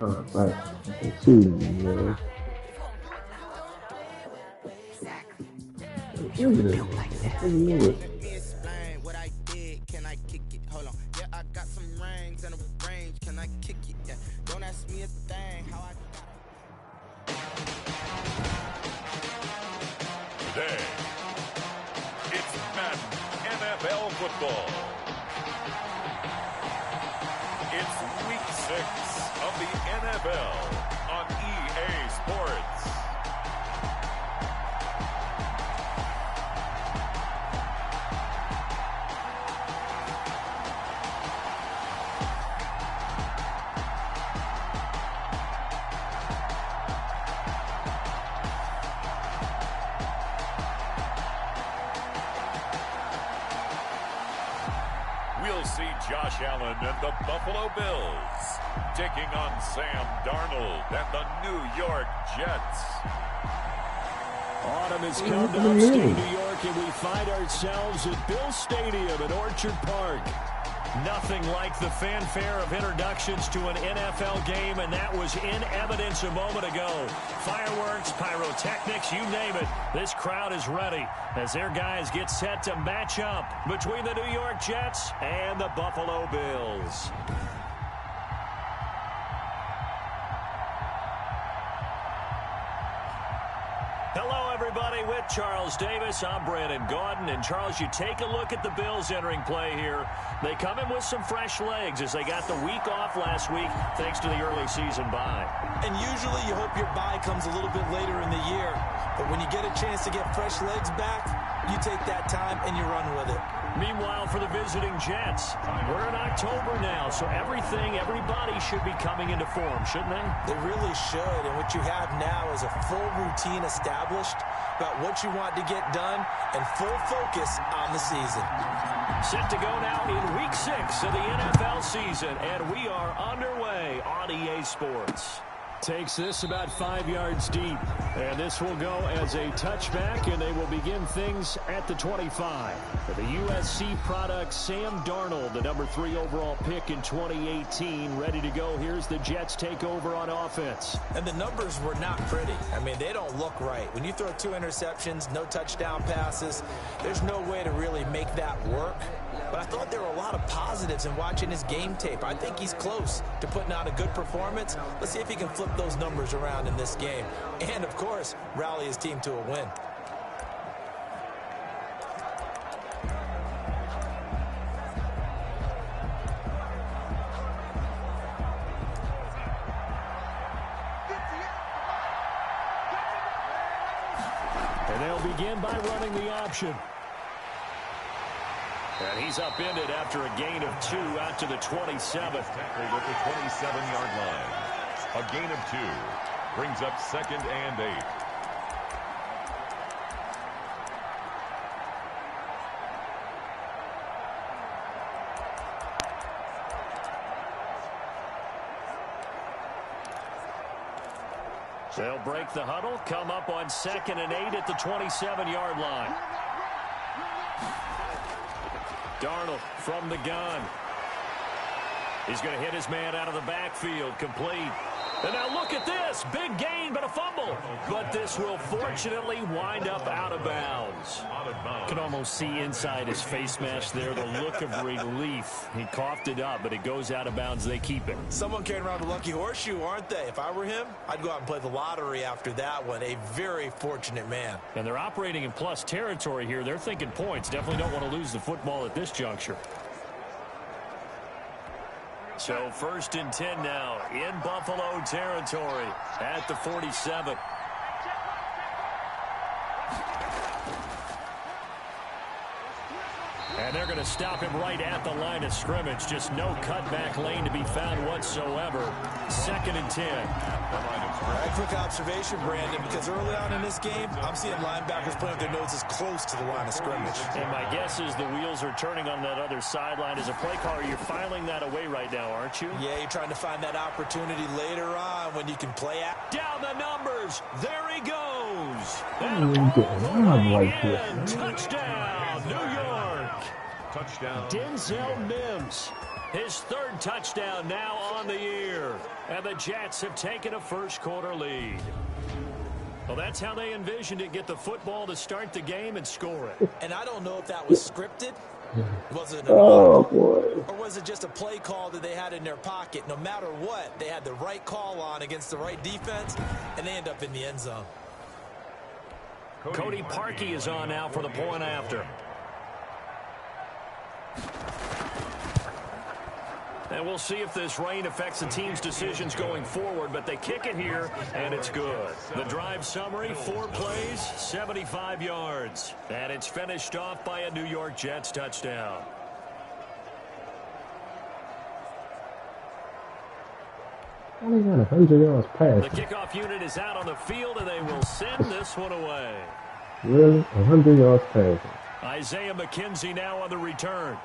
Right. Let's see, man. Look at this. I knew it. Today, it's Madden NFL football. It's week 6 of the NFL on EA Sports. We'll see Josh Allen and the Buffalo Bills taking on Sam Darnold and the New York Jets. Autumn has come to upstate New York, and we find ourselves at Bill Stadium at Orchard Park. Nothing like the fanfare of introductions to an NFL game, and that was in evidence a moment ago. Fireworks, pyrotechnics, you name it. This crowd is ready as their guys get set to match up between the New York Jets and the Buffalo Bills. Hello, everybody. With Charles Davis, I'm Brandon Gaudin. And, Charles, you take a look at the Bills entering play here. They come in with some fresh legs as they got the week off last week thanks to the early season bye. And usually you hope your bye comes a little bit later in the year. But when you get a chance to get fresh legs back, you take that time and you run with it. Meanwhile, for the visiting Jets, we're in October now, so everybody should be coming into form, shouldn't they? They really should, and what you have now is a full routine established about what you want to get done and full focus on the season. Set to go now in Week 6 of the NFL season, and we are underway on EA Sports. Takes this about 5 yards deep, and this will go as a touchback, and they will begin things at the 25. For the USC product, Sam Darnold, the number 3 overall pick in 2018, ready to go. Here's the Jets take over on offense. And the numbers were not pretty. I mean, they don't look right. When you throw 2 interceptions, no touchdown passes, there's no way to really make that work. But I thought there were a lot of positives in watching his game tape. I think he's close to putting out a good performance. Let's see if he can flip those numbers around in this game. And, of course, rally his team to a win. And they'll begin by running the option. And he's upended after a gain of 2 out to the 27th. Tackled at the 27-yard line. A gain of 2 brings up 2nd and 8. They'll break the huddle, come up on 2nd and 8 at the 27-yard line. Darnold from the gun. He's going to hit his man out of the backfield, complete. And now look at this. Big gain, but a fumble. But this will fortunately wind up out of bounds. Can almost see inside his face mask there the look of relief. He coughed it up, but it goes out of bounds. They keep it. Someone carrying around a lucky horseshoe, aren't they? If I were him, I'd go out and play the lottery after that one. A very fortunate man. And they're operating in plus territory here. They're thinking points. Definitely don't want to lose the football at this juncture. So 1st and 10 now in Buffalo territory at the 47. And they're going to stop him right at the line of scrimmage. Just no cutback lane to be found whatsoever. 2nd and 10. A quick observation, Brandon, because early on in this game, I'm seeing linebackers putting their noses close to the line of scrimmage. And my guess is the wheels are turning on that other sideline. As a play caller, you're filing that away right now, aren't you? Yeah, you're trying to find that opportunity later on when you can play out. Down the numbers. There he goes. What are you going on right here? Touchdown, New York. Touchdown. Denzel Mims. His third touchdown now on the year. And the Jets have taken a first-quarter lead. Well, that's how they envisioned it. Get the football to start the game and score it. And I don't know if that was scripted. Was it Oh, boy. or was it just a play call that they had in their pocket? No matter what, they had the right call on against the right defense, and they end up in the end zone. Cody Parkey is on now for the point after. And we'll see if this rain affects the team's decisions going forward, but they kick it here, and it's good. The drive summary, 4 plays, 75 yards. And it's finished off by a New York Jets touchdown. Only got 100 yards The passing. kickoff unit is out on the field, and they will send this one away. Really? 100 yards passing. Isaiah McKenzie now on the return.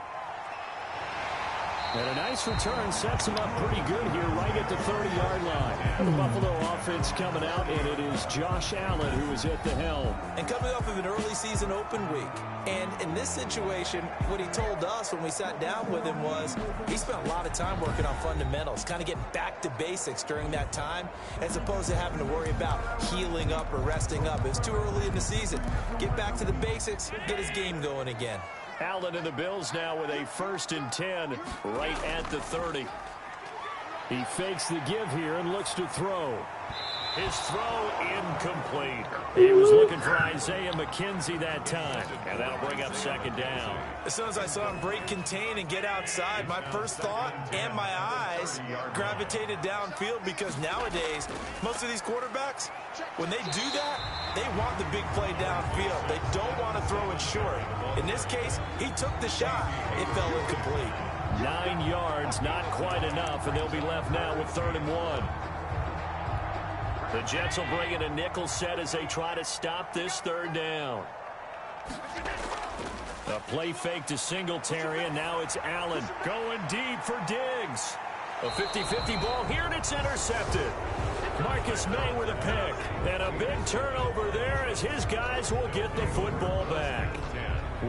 And a nice return sets him up pretty good here right at the 30-yard line. The Buffalo offense coming out, and it is Josh Allen who is at the helm. And coming off of an early season open week. And in this situation, what he told us when we sat down with him was he spent a lot of time working on fundamentals, kind of getting back to basics during that time, as opposed to having to worry about healing up or resting up. It's too early in the season. Get back to the basics, get his game going again. Allen and the Bills now with a 1st and 10 right at the 30. He fakes the give here and looks to throw. His throw incomplete. He was looking for Isaiah McKenzie that time, and that'll bring up 2nd down. As soon as I saw him break contain and get outside, my first thought and my eyes gravitated downfield, because nowadays, most of these quarterbacks, when they do that, they want the big play downfield. They don't want to throw it short. In this case, he took the shot. It fell incomplete. 9 yards, not quite enough, and they'll be left now with 3rd and 1. The Jets will bring in a nickel set as they try to stop this 3rd down. A play fake to Singletary, and now it's Allen going deep for Diggs. A 50-50 ball here, and it's intercepted. Marcus May with a pick, and a big turnover there as his guys will get the football back.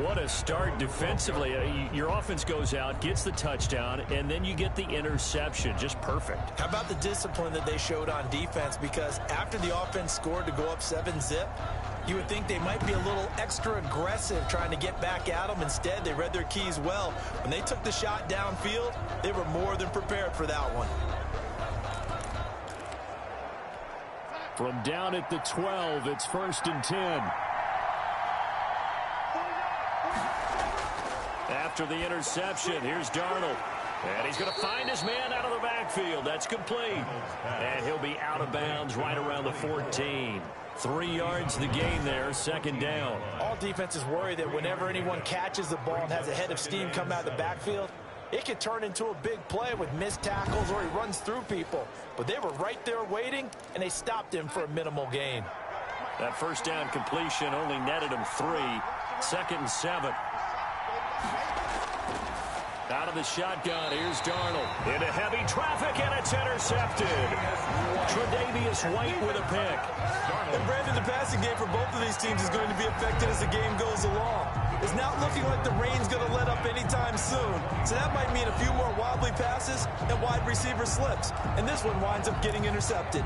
What a start defensively. Your offense goes out, gets the touchdown, and then you get the interception. Just perfect. How about the discipline that they showed on defense? Because after the offense scored to go up 7-zip, you would think they might be a little extra aggressive trying to get back at them. Instead, they read their keys well. When they took the shot downfield, they were more than prepared for that one. From down at the 12, it's 1st and 10. After the interception, here's Darnold. And he's going to find his man out of the backfield. That's complete. And he'll be out of bounds right around the 14. 3 yards the gain there, 2nd down. All defenses worry that whenever anyone catches the ball and has a head of steam come out of the backfield, it could turn into a big play with missed tackles or he runs through people. But they were right there waiting, and they stopped him for a minimal gain. That 1st down completion only netted him 3. 2nd and 7. Out of the shotgun, here's Darnold. Into heavy traffic, and it's intercepted. Tre'Davious White with a pick. And Brandon, the passing game for both of these teams is going to be affected as the game goes along. It's not looking like the rain's going to let up anytime soon. So that might mean a few more wobbly passes and wide receiver slips. And this one winds up getting intercepted.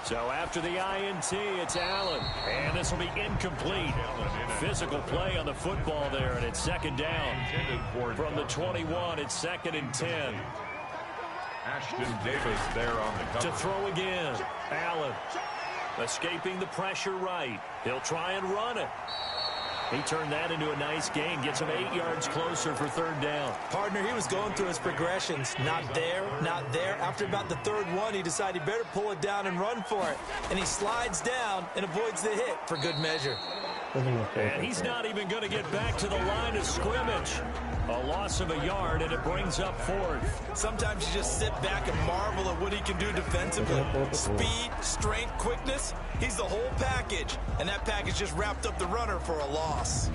So after the INT, it's Allen. And this will be incomplete. Physical play on the football there, and it's 2nd down. From the 21, it's 2nd and 10. Ashton Davis there on the cover. To throw again. Allen escaping the pressure right. He'll try and run it. He turned that into a nice gain. Gets him 8 yards closer for 3rd down. Partner, he was going through his progressions. Not there, not there. After about the 3rd one, he decided he better pull it down and run for it. And he slides down and avoids the hit for good measure. And he's not even going to get back to the line of scrimmage. A loss of a yard, and it brings up 4th. Sometimes you just sit back and marvel at what he can do defensively. Speed, strength, quickness, he's the whole package. And that package just wrapped up the runner for a loss.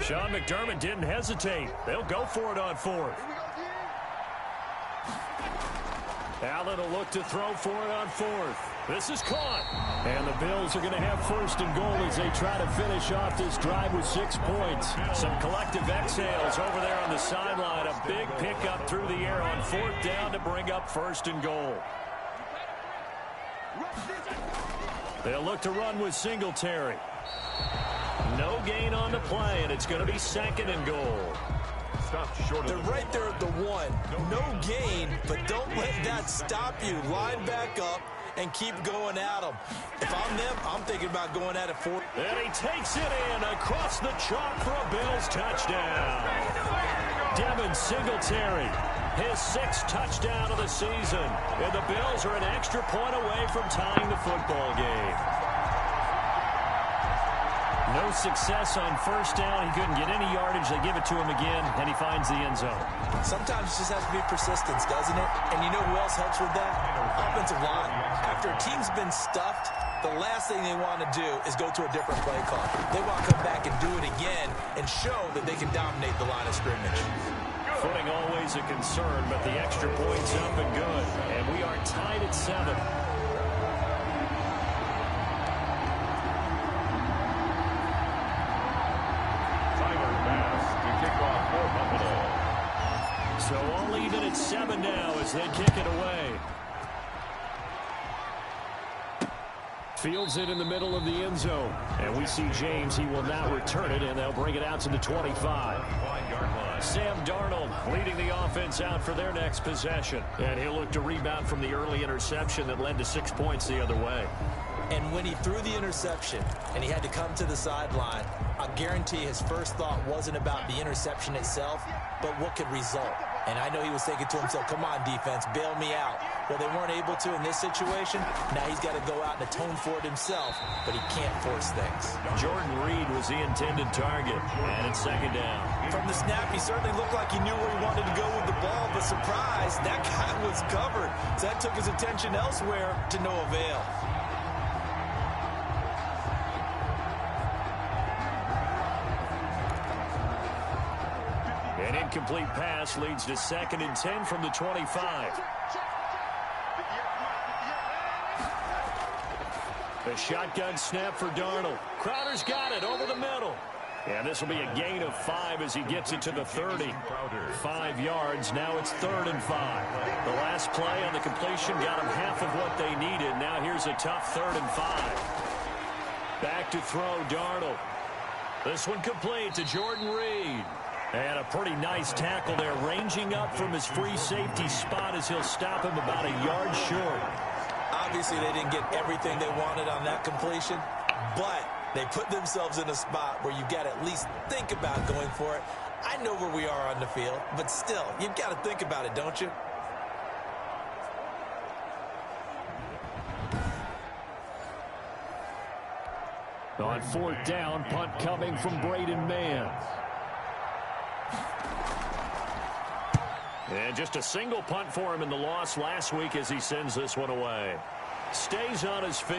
Sean McDermott didn't hesitate. They'll go for it on fourth. Allen will look to throw for it on fourth. This is caught. And the Bills are going to have first and goal as they try to finish off this drive with 6 points. Some collective exhales over there on the sideline. A big pickup through the air on fourth down to bring up first and goal. They'll look to run with Singletary. No gain on the play, and it's going to be second and goal. They're right there at the one. No gain, but don't let that stop you. Line back up and keep going at them. If I'm them, I'm thinking about going at it for. And he takes it in across the chalk for a Bills touchdown. Devin Singletary, his 6th touchdown of the season. And the Bills are an extra point away from tying the football game. No success on first down. He couldn't get any yardage. They give it to him again, and he finds the end zone. Sometimes it just has to be persistence, doesn't it? And you know who else helps with that? Offensive line. After a team's been stuffed, the last thing they want to do is go to a different play call. They want to come back and do it again and show that they can dominate the line of scrimmage. Footing always a concern, but the extra point's up and good. And we are tied at 7. So all even at 7 now as they kick it away. Fields it in the middle of the end zone. And we see James. He will now return it, and they'll bring it out to the 25. Sam Darnold leading the offense out for their next possession. And he'll look to rebound from the early interception that led to 6 points the other way. And when he threw the interception and he had to come to the sideline, I guarantee his first thought wasn't about the interception itself, but what could result. And I know he was thinking to himself, come on, defense, bail me out. Well, they weren't able to in this situation. Now he's got to go out and atone for it himself, but he can't force things. Jordan Reed was the intended target, and it's second down. From the snap, he certainly looked like he knew where he wanted to go with the ball, but surprise, that guy was covered. So that took his attention elsewhere to no avail. An incomplete pass leads to 2nd and 10 from the 25. A shotgun snap for Darnold. Crowder's got it over the middle. And this will be a gain of 5 as he gets it to the 30. 5 yards. Now it's 3rd and 5. The last play on the completion got them half of what they needed. Now here's a tough 3rd and 5. Back to throw Darnold. This one complete to Jordan Reed. And a pretty nice tackle there, ranging up from his free safety spot as he'll stop him about a yard short. Obviously, they didn't get everything they wanted on that completion, but they put themselves in a spot where you've got to at least think about going for it. I know where we are on the field, but still, you've got to think about it, don't you? On 4th down, punt coming from Braden Mann. And just a single punt for him in the loss last week as he sends this one away. Stays on his feet.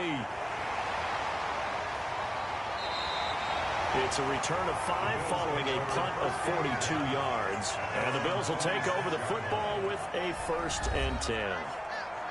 It's a return of 5 following a punt of 42 yards. And the Bills will take over the football with a 1st and 10.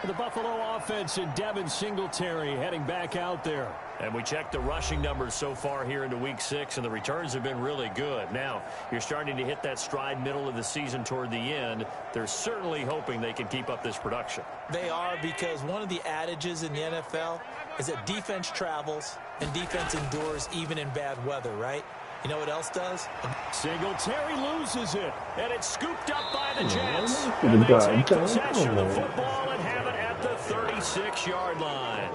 The Buffalo offense and Devin Singletary heading back out there. And we checked the rushing numbers so far here into Week 6, and the returns have been really good. Now, you're starting to hit that stride middle of the season toward the end. They're certainly hoping they can keep up this production. They are, because one of the adages in the NFL is that defense travels and defense endures even in bad weather, right? You know what else does? Singletary loses it, and it's scooped up by the Jets. And they take possession of the football and have it at the 36-yard line.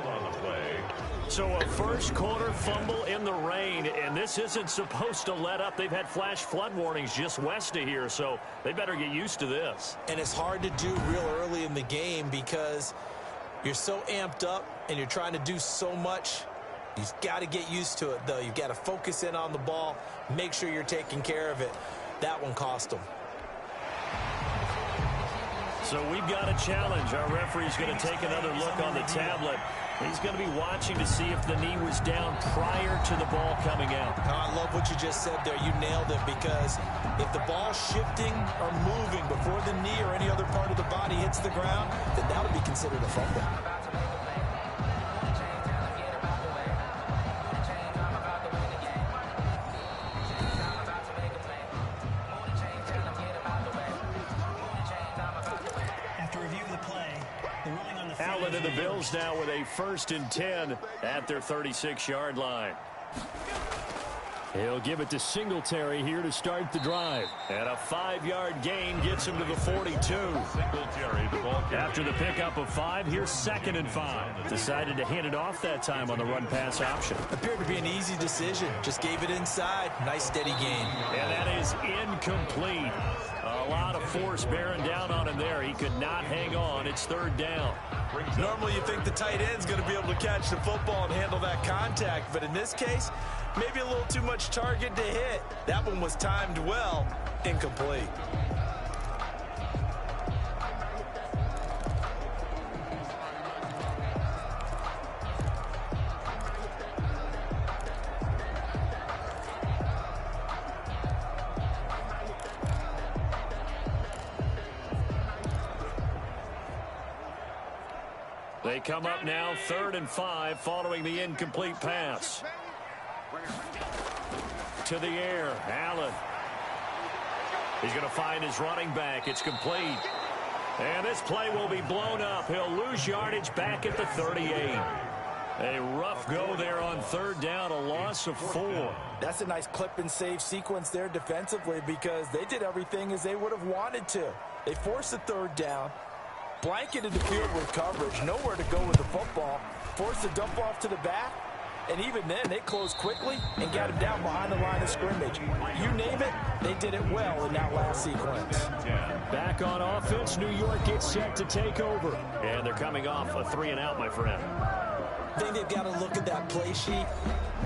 So a first-quarter fumble in the rain, and this isn't supposed to let up. They've had flash flood warnings just west of here, so they better get used to this. And it's hard to do real early in the game because you're so amped up and you're trying to do so much. You've got to get used to it, though. You've got to focus in on the ball, make sure you're taking care of it. That one cost them. So we've got a challenge. Our referee's going to take another look on the tablet. He's going to be watching to see if the knee was down prior to the ball coming out. I love what you just said there. You nailed it, because if the ball's shifting or moving before the knee or any other part of the body hits the ground, then that would be considered a fumble. Allen and the Bills now with a 1st and 10 at their 36-yard line. He'll give it to Singletary here to start the drive. And a 5-yard gain gets him to the 42. Singletary, the ball carrier. After the pickup of 5, here's 2nd and 5. Decided to hand it off that time on the run-pass option. Appeared to be an easy decision. Just gave it inside. Nice, steady gain. And that is incomplete. A lot of force bearing down on him there. He could not hang on. It's 3rd down. Normally you think the tight end's going to be able to catch the football and handle that contact, but in this case, maybe a little too much target to hit. That one was timed well. Incomplete. They come up now 3rd and 5 following the incomplete pass. To the air, Allen. He's going to find his running back. It's complete. And this play will be blown up. He'll lose yardage back at the 38. A rough go there on 3rd down, a loss of 4. That's a nice clip and save sequence there defensively, because they did everything as they would have wanted to. They forced the 3rd down, blanketed the field with coverage, nowhere to go with the football, forced the dump off to the back, and even then they closed quickly and got him down behind the line of scrimmage. You name it, they did it well in that last sequence. Back on offense, New York gets set to take over. And they're coming off a 3-and-out, my friend. I think they've got to look at that play sheet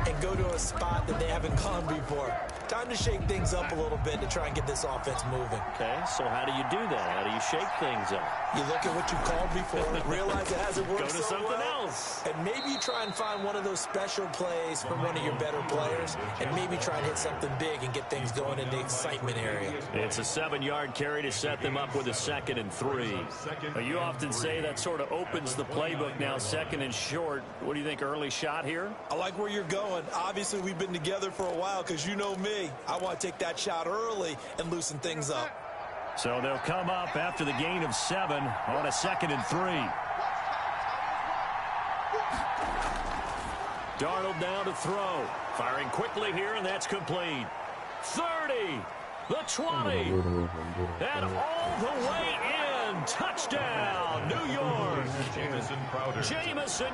and go to a spot that they haven't gone before. Time to shake things up a little bit to try and get this offense moving. Okay, so how do you do that? How do you shake things up? You look at what you called before, realize it hasn't worked Go to so something well, else. and maybe you try and find one of those special plays from one of your better players, and maybe try and hit something big and get things going in the excitement area. It's a 7-yard carry to set them up with a 2nd and 3. You often say that sort of opens the playbook now, 2nd and short. What do you think, early shot here? I like where you're going. Obviously, we've been together for a while, because you know me. I want to take that shot early and loosen things up. So they'll come up after the gain of 7 on a 2nd and 3. Darnold now to throw. Firing quickly here, and that's complete. 30, the 20, and all the way in. Touchdown, New York. Jamison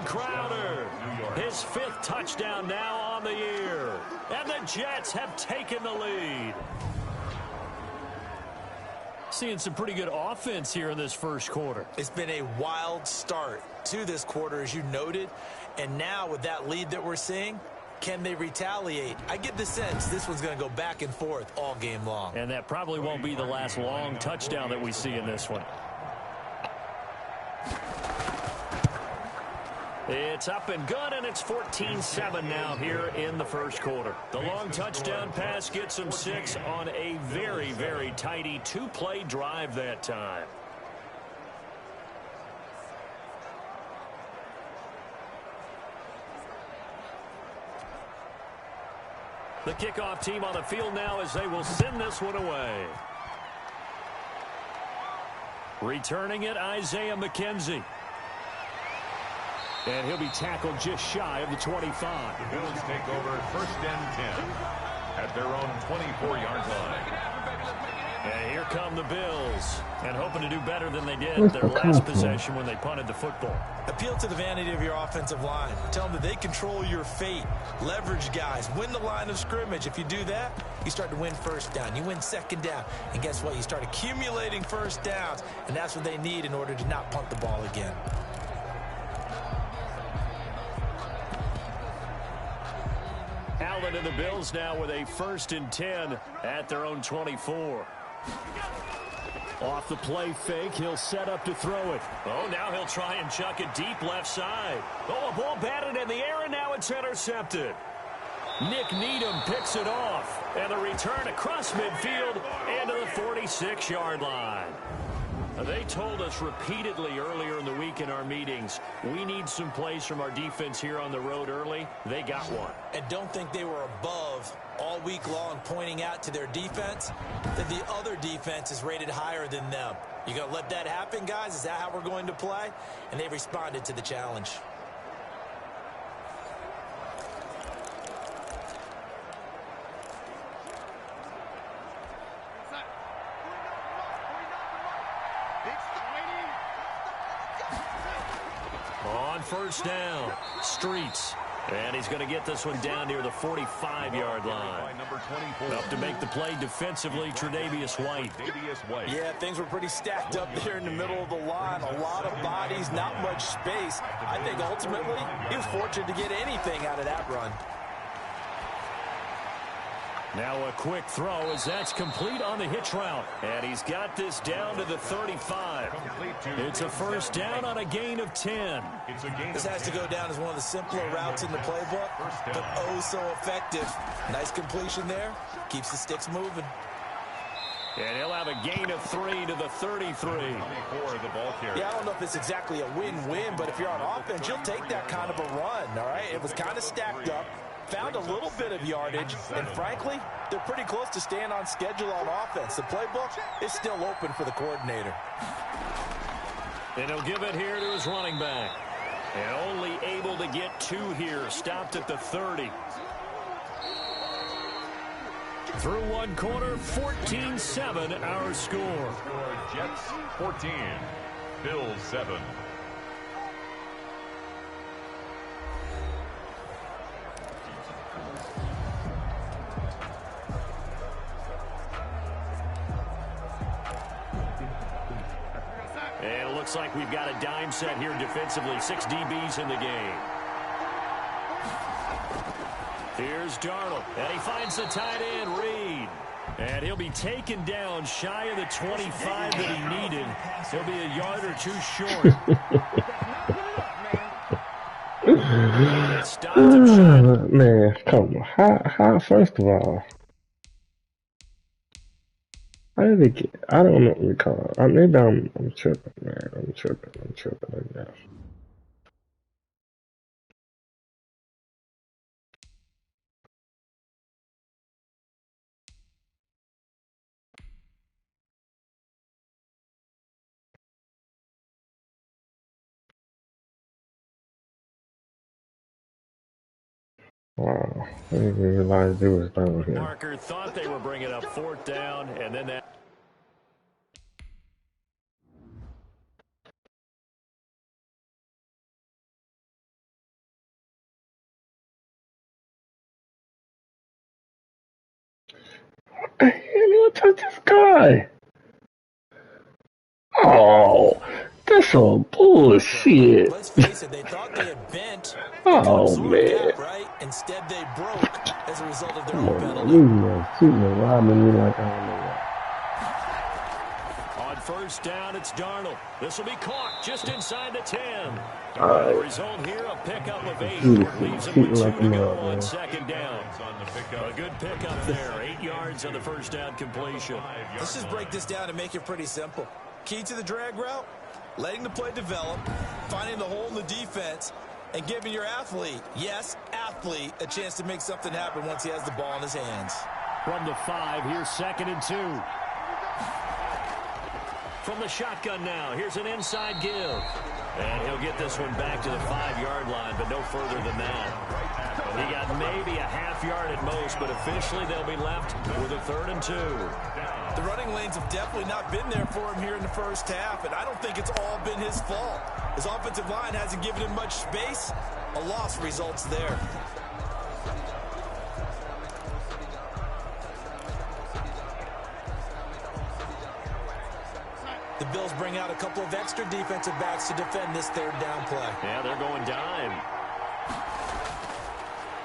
Crowder. His 5th touchdown now on the year. And the Jets have taken the lead. Seeing some pretty good offense here in this first quarter. It's been a wild start to this quarter, as you noted. And now with that lead that we're seeing, can they retaliate? I get the sense this one's going to go back and forth all game long. And that probably won't be the last long touchdown that we see in this one. It's up and good, and it's 14-7 now here in the first quarter. The long touchdown pass gets them 6 on a very, very tidy 2-play drive that time. The kickoff team on the field now as they will send this one away. Returning it, Isaiah McKenzie. And he'll be tackled just shy of the 25. The Bills take over 1st and 10 at their own 24-yard line. And here come the Bills, and hoping to do better than they did their last possession when they punted the football. Appeal to the vanity of your offensive line. Tell them that they control your fate. Leverage guys. Win the line of scrimmage. If you do that, you start to win 1st down. You win 2nd down. And guess what? You start accumulating 1st downs, and that's what they need in order to not punt the ball again. Allen and the Bills now with a 1st and 10 at their own 24. Off the play fake, he'll set up to throw it. Oh, now he'll try and chuck it deep left side. Oh, a ball batted in the air, and now it's intercepted. Nick Needham picks it off, and the return across midfield and to the 46-yard line. They told us repeatedly earlier in the week in our meetings, we need some plays from our defense here on the road early. They got one. And don't think they were above all week long pointing out to their defense that the other defense is rated higher than them. You going to let that happen, guys? Is that how we're going to play? And they responded to the challenge. On first down, Streets. And he's going to get this one down near the 45-yard line. Up to make the play defensively, Tre'Davious White. Yeah, things were pretty stacked up there in the middle of the line. A lot of bodies, not much space. I think ultimately he was fortunate to get anything out of that run. Now a quick throw as that's complete on the hitch route. And he's got this down to the 35. It's a first down on a gain of 10. This has to go down as one of the simpler routes in the playbook, but oh so effective. Nice completion there. Keeps the sticks moving. And he'll have a gain of 3 to the 33. Yeah, I don't know if it's exactly a win-win, but if you're on offense, you'll take that kind of a run, all right? It was kind of stacked up. Found a little bit of yardage, and frankly, they're pretty close to staying on schedule on offense. The playbook is still open for the coordinator. And he'll give it here to his running back. And only able to get 2 here. Stopped at the 30. Through one quarter, 14-7 our score. Jets 14, Bills 7. And it looks like we've got a dime set here defensively. 6 DBs in the game. Here's Darnold, and he finds the tight end, Reed. And he'll be taken down shy of the 25 that he needed. He'll be a yard or 2 short. Man, come on. How, first of all, how did it get? I don't know what we call it. Maybe I'm tripping, man. I'm tripping, I guess. Wow, I didn't even realize it was down here. Parker thought they were bringing up 4th down, and then that. What the hell? You touch this guy? Oh, that's some bullshit. Let's face it, they thought they had bent. Oh, man. Right? Instead, they broke as a result of their Come own on, penalty. you know, shooting and robbing me like I don't know what. On first down, it's Darnold. This will be caught just inside the 10. All The right. result here, a pickup of 8. Beautiful. Leaves him with 2 Shooting like to a go mug, on man. 2nd down. A good pickup there. 8 yards on the first down completion. Let's just break this down and make it pretty simple. Key to the drag route, letting the play develop, finding the hole in the defense, and giving your athlete, yes, athlete, a chance to make something happen once he has the ball in his hands. From the 5, here's 2nd and 2. From the shotgun now, here's an inside give. And he'll get this one back to the 5-yard line, but no further than that. He got maybe a half yard at most, but officially they'll be left with a 3rd and 2. The running lanes have definitely not been there for him here in the first half, and I don't think it's all been his fault. His offensive line hasn't given him much space. A loss results there. The Bills bring out a couple of extra defensive backs to defend this 3rd down play. Yeah, they're going dime.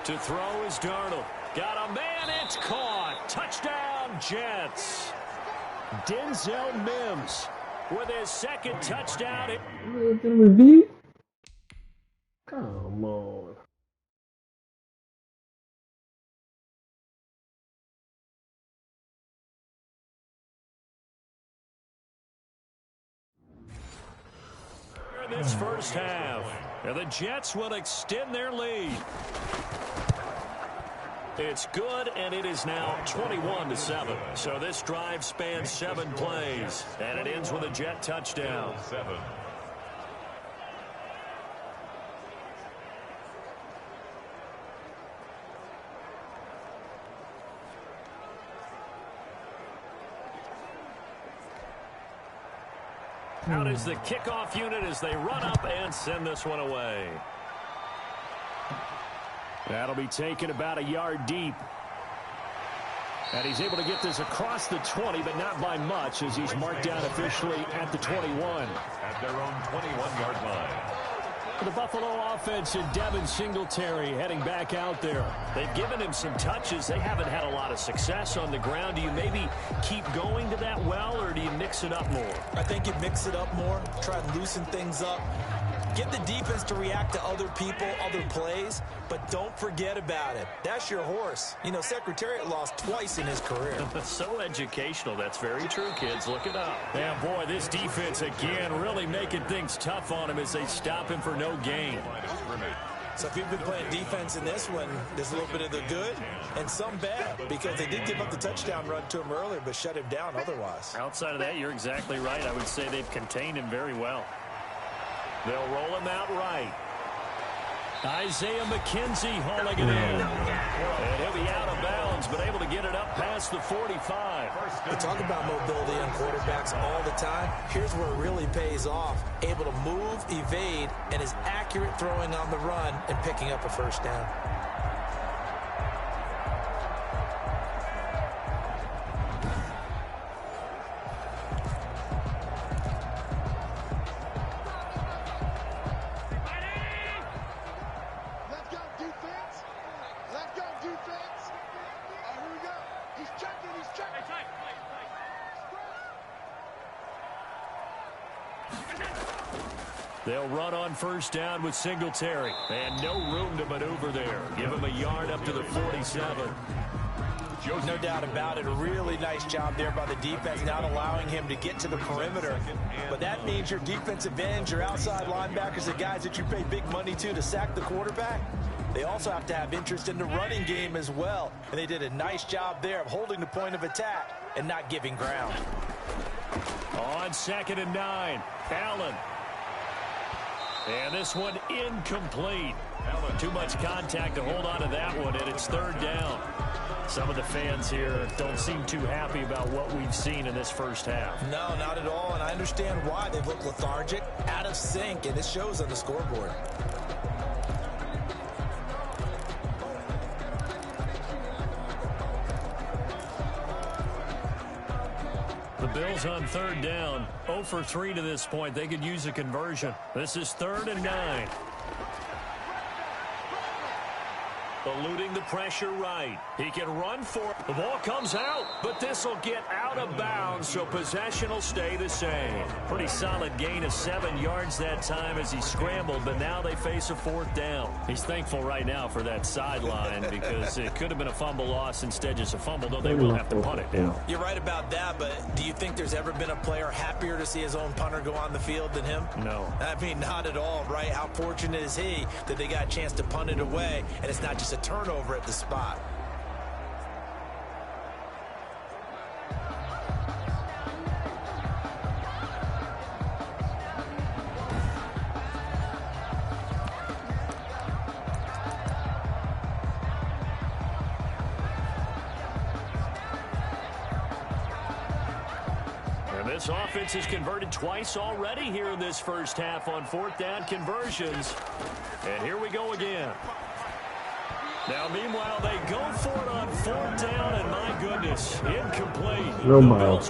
To throw is Darnold. Got a man, it's caught. Touchdown, Jets. Denzel Mims with his second touchdown. Review? Come on. This first half, and the Jets will extend their lead. It's good, and it is now 21-7. So this drive spans 7 plays, and it ends with a Jet touchdown. 7. Out is the kickoff unit as they run up and send this one away. That'll be taken about a yard deep. And he's able to get this across the 20, but not by much, as he's marked down officially at the 21. At their own 21-yard line. The Buffalo offense and Devin Singletary heading back out there. They've given him some touches. They haven't had a lot of success on the ground. Do you maybe keep going to that well, or do you mix it up more? I think you mix it up more, try and loosen things up. Get the defense to react to other people, other plays, but don't forget about it. That's your horse. You know, Secretariat lost twice in his career. So educational. That's very true, kids. Look it up. And, boy, this defense, again, really making things tough on him as they stop him for no gain. So if you've been playing defense in this one, there's a little bit of the good and some bad, because they did give up the touchdown run to him earlier, but shut him down otherwise. Outside of that, you're exactly right. I would say they've contained him very well. They'll roll him out right. Isaiah McKenzie hauling it in. And he'll be out of bounds, but able to get it up past the 45. We talk about mobility on quarterbacks all the time. Here's where it really pays off. Able to move, evade, and is accurate throwing on the run and picking up a first down. They'll run on first down with Singletary. And no room to maneuver there. Give him a yard up to the 47. No doubt about it. A really nice job there by the defense, not allowing him to get to the perimeter. But that means your defensive ends, your outside linebackers, the guys that you pay big money to sack the quarterback, they also have to have interest in the running game as well. And they did a nice job there of holding the point of attack and not giving ground. On 2nd and 9, Allen. And this one incomplete. Too much contact to hold on to that one, and it's 3rd down. Some of the fans here don't seem too happy about what we've seen in this first half. No, not at all, and I understand why. They've looked lethargic, out of sync, and it shows on the scoreboard. The Bills on 3rd down, 0 for 3 to this point. They could use a conversion. This is 3rd and 9. Eluding the pressure right. He can run for it. The ball comes out, but this will get out of bounds, so possession will stay the same. Pretty solid gain of 7 yards that time as he scrambled, but now they face a 4th down. He's thankful right now for that sideline because it could have been a fumble loss, instead just a fumble, though they will have to punt it now. You're right about that, but do you think there's ever been a player happier to see his own punter go on the field than him? No. I mean, not at all, right? How fortunate is he that they got a chance to punt it away, and it's not just a turnover at the spot. And this offense has converted twice already here in this first half on 4th down conversions. And here we go again. Now, meanwhile, they go for it on 4th down, and my goodness, incomplete. Nobody.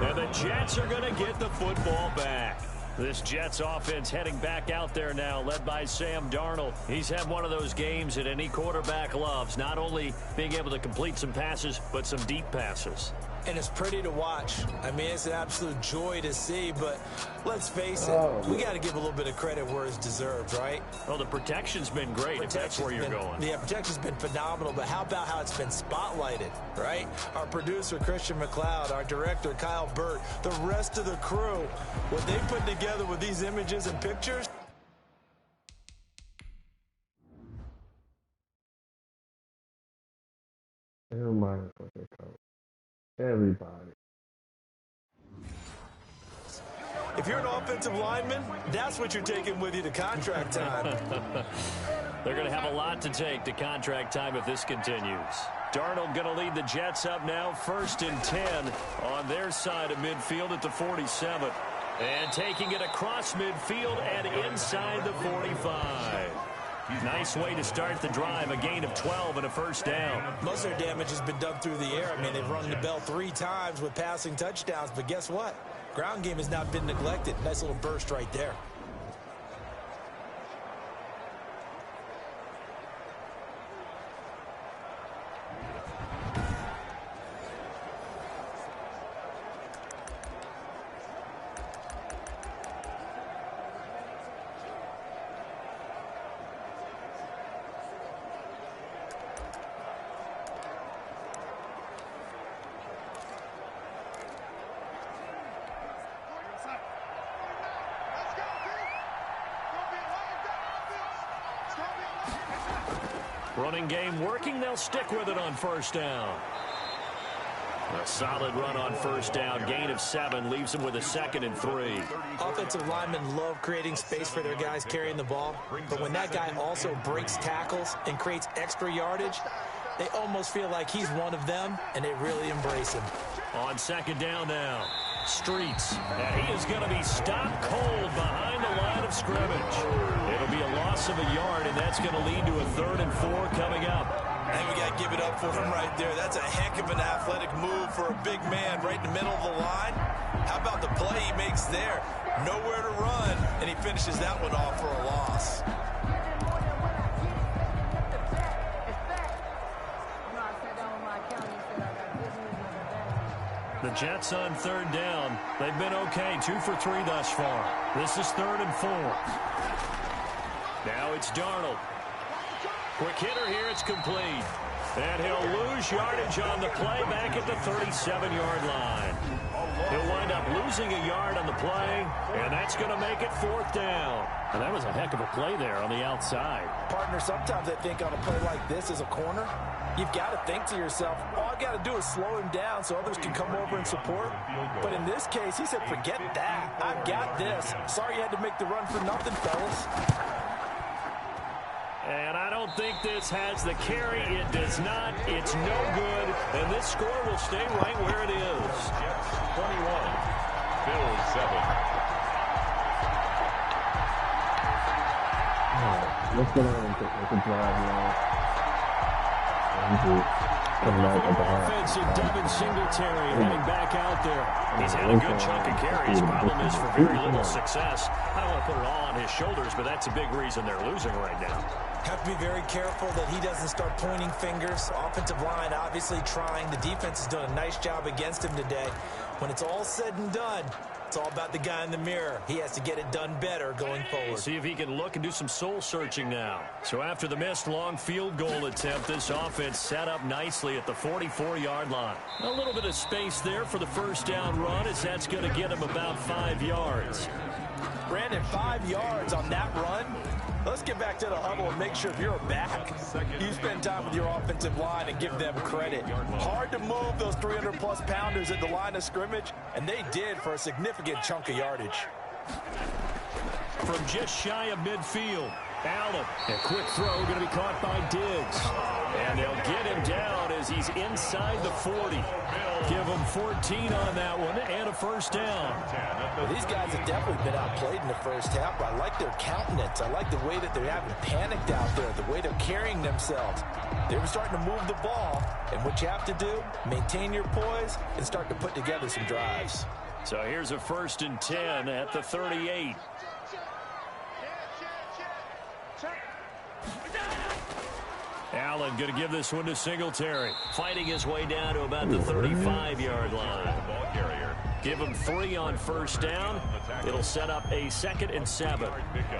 And the Jets are going to get the football back. This Jets offense heading back out there now, led by Sam Darnold. He's had one of those games that any quarterback loves, not only being able to complete some passes, but some deep passes. And it's pretty to watch. I mean, it's an absolute joy to see, but let's face it, we got to give a little bit of credit where it's deserved, right? Well, the protection's been great, if that's where you're going. Yeah, protection's been phenomenal, but how about how it's been spotlighted, right? Our producer, Christian McLeod, our director, Kyle Burt, the rest of the crew, what they put together with these images and pictures. Everybody. If you're an offensive lineman, that's what you're taking with you to contract time. They're going to have a lot to take to contract time if this continues. Darnold going to lead the Jets up now, 1st and 10 on their side of midfield at the 47. And taking it across midfield and inside the 45. Nice way to start the drive, a gain of 12 and a 1st down. Most of their damage has been done through the air. I mean, they've rung the bell 3 times with passing touchdowns, but guess what? Ground game has not been neglected. Nice little burst right there. Running game working. They'll stick with it on 1st down. A solid run on 1st down. Gain of 7 leaves them with a 2nd and 3. Offensive linemen love creating space for their guys carrying the ball. But when that guy also breaks tackles and creates extra yardage, they almost feel like he's one of them, and they really embrace him. On 2nd down now. Streets. And he is going to be stopped cold behind the line of scrimmage. It'll be a loss of a yard, and that's going to lead to a 3rd and 4 coming up. I think we got to give it up for him right there. That's a heck of an athletic move for a big man right in the middle of the line. How about the play he makes there? Nowhere to run, and he finishes that one off for a loss. The Jets on 3rd down. They've been okay, 2 for 3 thus far. This is 3rd and 4. Now it's Darnold. Quick hitter here, it's complete. And he'll lose yardage on the play back at the 37-yard line. He'll wind up losing a yard on the play, and that's going to make it 4th down. And that was a heck of a play there on the outside. Partner, sometimes I think on a play like this as a corner, you've got to think to yourself, all I got to do is slow him down so others can come over and support. But in this case, he said, forget that. I've got this. Sorry you had to make the run for nothing, fellas. And I don't think this has the carry. It does not. It's no good. And this score will stay right where it is. Jets 21, Bills 7. Let's get on with the drive now. Offensive Devin Singletary heading back out there. He's had a good chunk of carries. Problem is for very little success. I don't want to put it all on his shoulders, but that's a big reason they're losing right now. Have to be very careful that he doesn't start pointing fingers. Offensive line obviously trying. The defense has done a nice job against him today. When it's all said and done, it's all about the guy in the mirror. He has to get it done better going forward. See if he can look and do some soul searching now. So after the missed long field goal attempt, this offense set up nicely at the 44-yard line. A little bit of space there for the 1st down run, as that's going to get him about 5 yards. Brandon, 5 yards on that run. Let's get back to the huddle and make sure if you're a back, you spend time with your offensive line and give them credit. Hard to move those 300-plus pounders at the line of scrimmage, and they did for a significant chunk of yardage. From just shy of midfield, Allen. A quick throw going to be caught by Diggs. And they'll get him down as he's inside the 40. Give him 14 on that one and a 1st down. Well, these guys have definitely been outplayed in the 1st half, but I like their countenance. I like the way that they're having panicked out there, the way they're carrying themselves. They were starting to move the ball, and what you have to do, maintain your poise and start to put together some drives. So here's a 1st and 10 at the 38. Allen going to give this one to Singletary. Fighting his way down to about the 35-yard line. Ball carrier. Give him 3 on 1st down. It'll set up a 2nd and 7.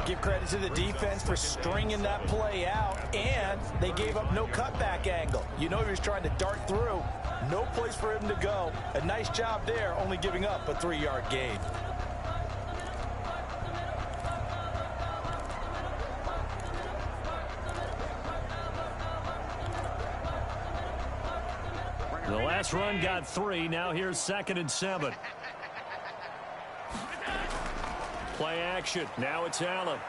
Give credit to the defense for stringing that play out, and they gave up no cutback angle. You know he was trying to dart through. No place for him to go. A nice job there, only giving up a 3-yard gain. The last run got 3. Now here's 2nd and 7. Play action. Now it's Allen.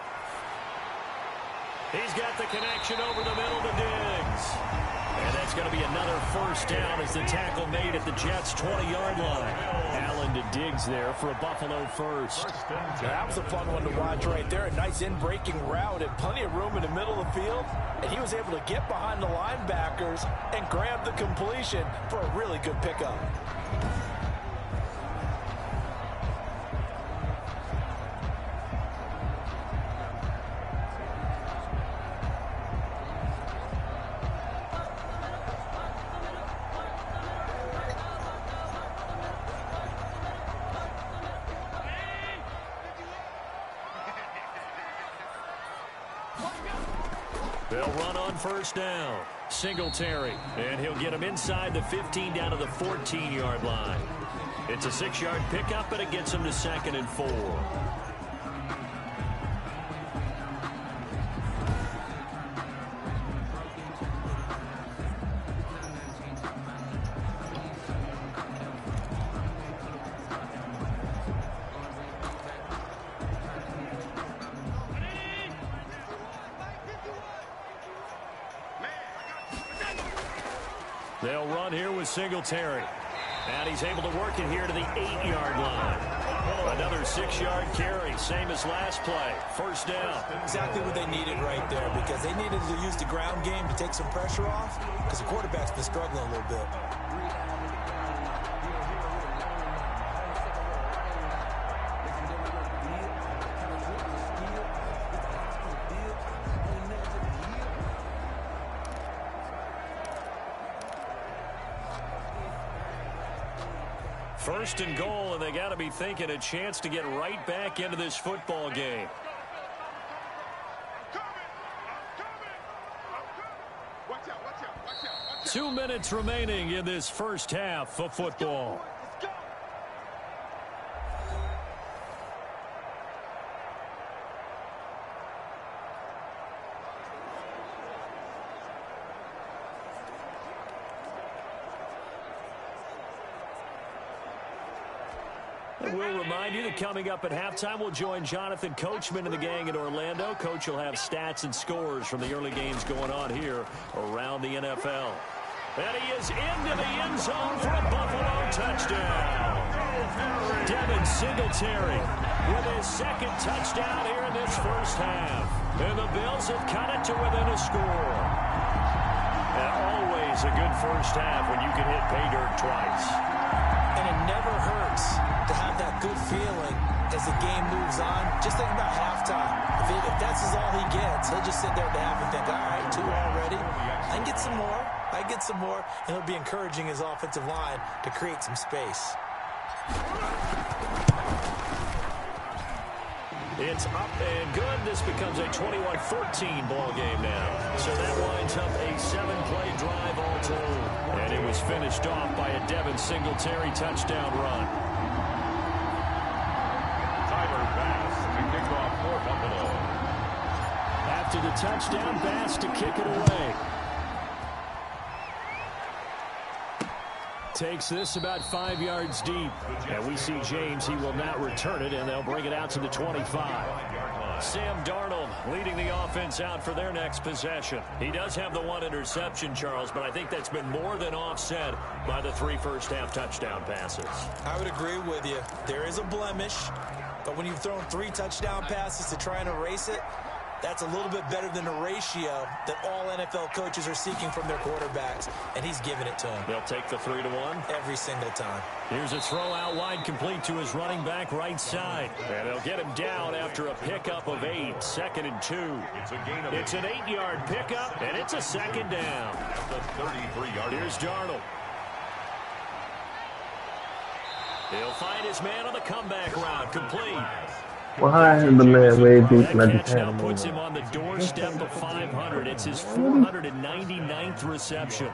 He's got the connection over the middle to Diggs. And that's going to be another 1st down as the tackle made at the Jets' 20-yard line. Allen to Diggs there for a Buffalo 1st. That was a fun one to watch right there. A nice in-breaking route and plenty of room in the middle of the field. And he was able to get behind the linebackers and grab the completion for a really good pickup. They'll run on 1st down. Singletary, and he'll get him inside the 15 down to the 14-yard line. It's a 6-yard pickup, but it gets him to 2nd and 4. They'll run here with Singletary. And he's able to work it here to the 8-yard line. Another 6-yard carry, same as last play. 1st down. Exactly what they needed right there, because they needed to use the ground game to take some pressure off, because the quarterback's been struggling a little bit. First and goal, and they got to be thinking a chance to get right back into this football game. Watch out. 2 minutes remaining in this first half of football. We'll remind you that coming up at halftime, we'll join Jonathan Coachman and the gang in Orlando. Coach will have stats and scores from the early games going on here around the NFL. And he is into the end zone for a Buffalo touchdown. Devin Singletary with his 2nd touchdown here in this first half. And the Bills have cut it to within a score. And always a good first half when you can hit pay dirt twice. And it never hurts to have that good feeling as the game moves on. Just think about halftime. If that's all he gets, he'll just sit there at the half and think, all right, 2 already. I can get some more. And he'll be encouraging his offensive line to create some space. It's up and good. This becomes a 21-14 ball game now. So that winds up a 7-play drive all told. And it was finished off by a Devin Singletary touchdown run. Tyler Bass to kick off for Buffalo. After the touchdown, Bass to kick it away. Takes this about 5 yards deep. And we see James, he will not return it, and they'll bring it out to the 25. Sam Darnold leading the offense out for their next possession. He does have the 1 interception, Charles, but I think that's been more than offset by the 3 first-half touchdown passes. I would agree with you. There is a blemish, but when you've thrown 3 touchdown passes to try and erase it, That's a little bit better than the ratio that all NFL coaches are seeking from their quarterbacks, and he's giving it to them. They'll take the 3-1. Every single time. Here's a throw out wide, complete to his running back right side. And they'll get him down after a pickup of 8, 2nd and 2. It's an 8-yard pickup, and it's a 2nd down. At the 33-yard. Here's Darnold. He'll find his man on the comeback route, complete. Why is the man way deep and I That just catch had now him puts on? him on the doorstep of 500. It's his 499th reception.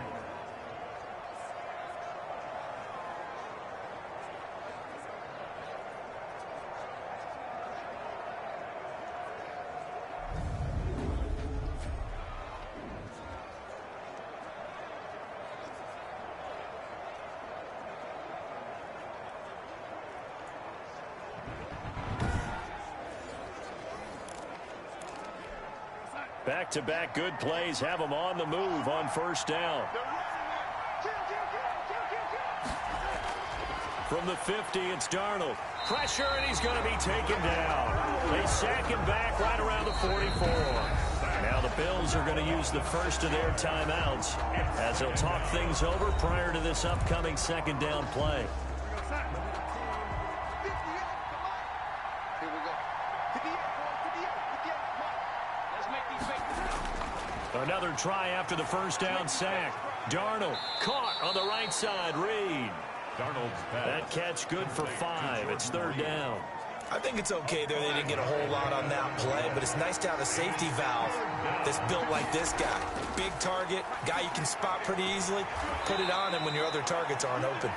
Back-to-back good plays have him on the move on first down. From the 50, it's Darnold. Pressure, and he's going to be taken down. They sack him back right around the 44. Now the Bills are going to use the first of their timeouts as they'll talk things over prior to this upcoming 2nd down play. Another try after the first down sack. Darnold caught on the right side. Reed. Darnold's pass. That catch good for 5. It's 3rd down. I think it's okay there. They didn't get a whole lot on that play, but it's nice to have a safety valve that's built like this guy. Big target, guy you can spot pretty easily. Put it on him when your other targets aren't open.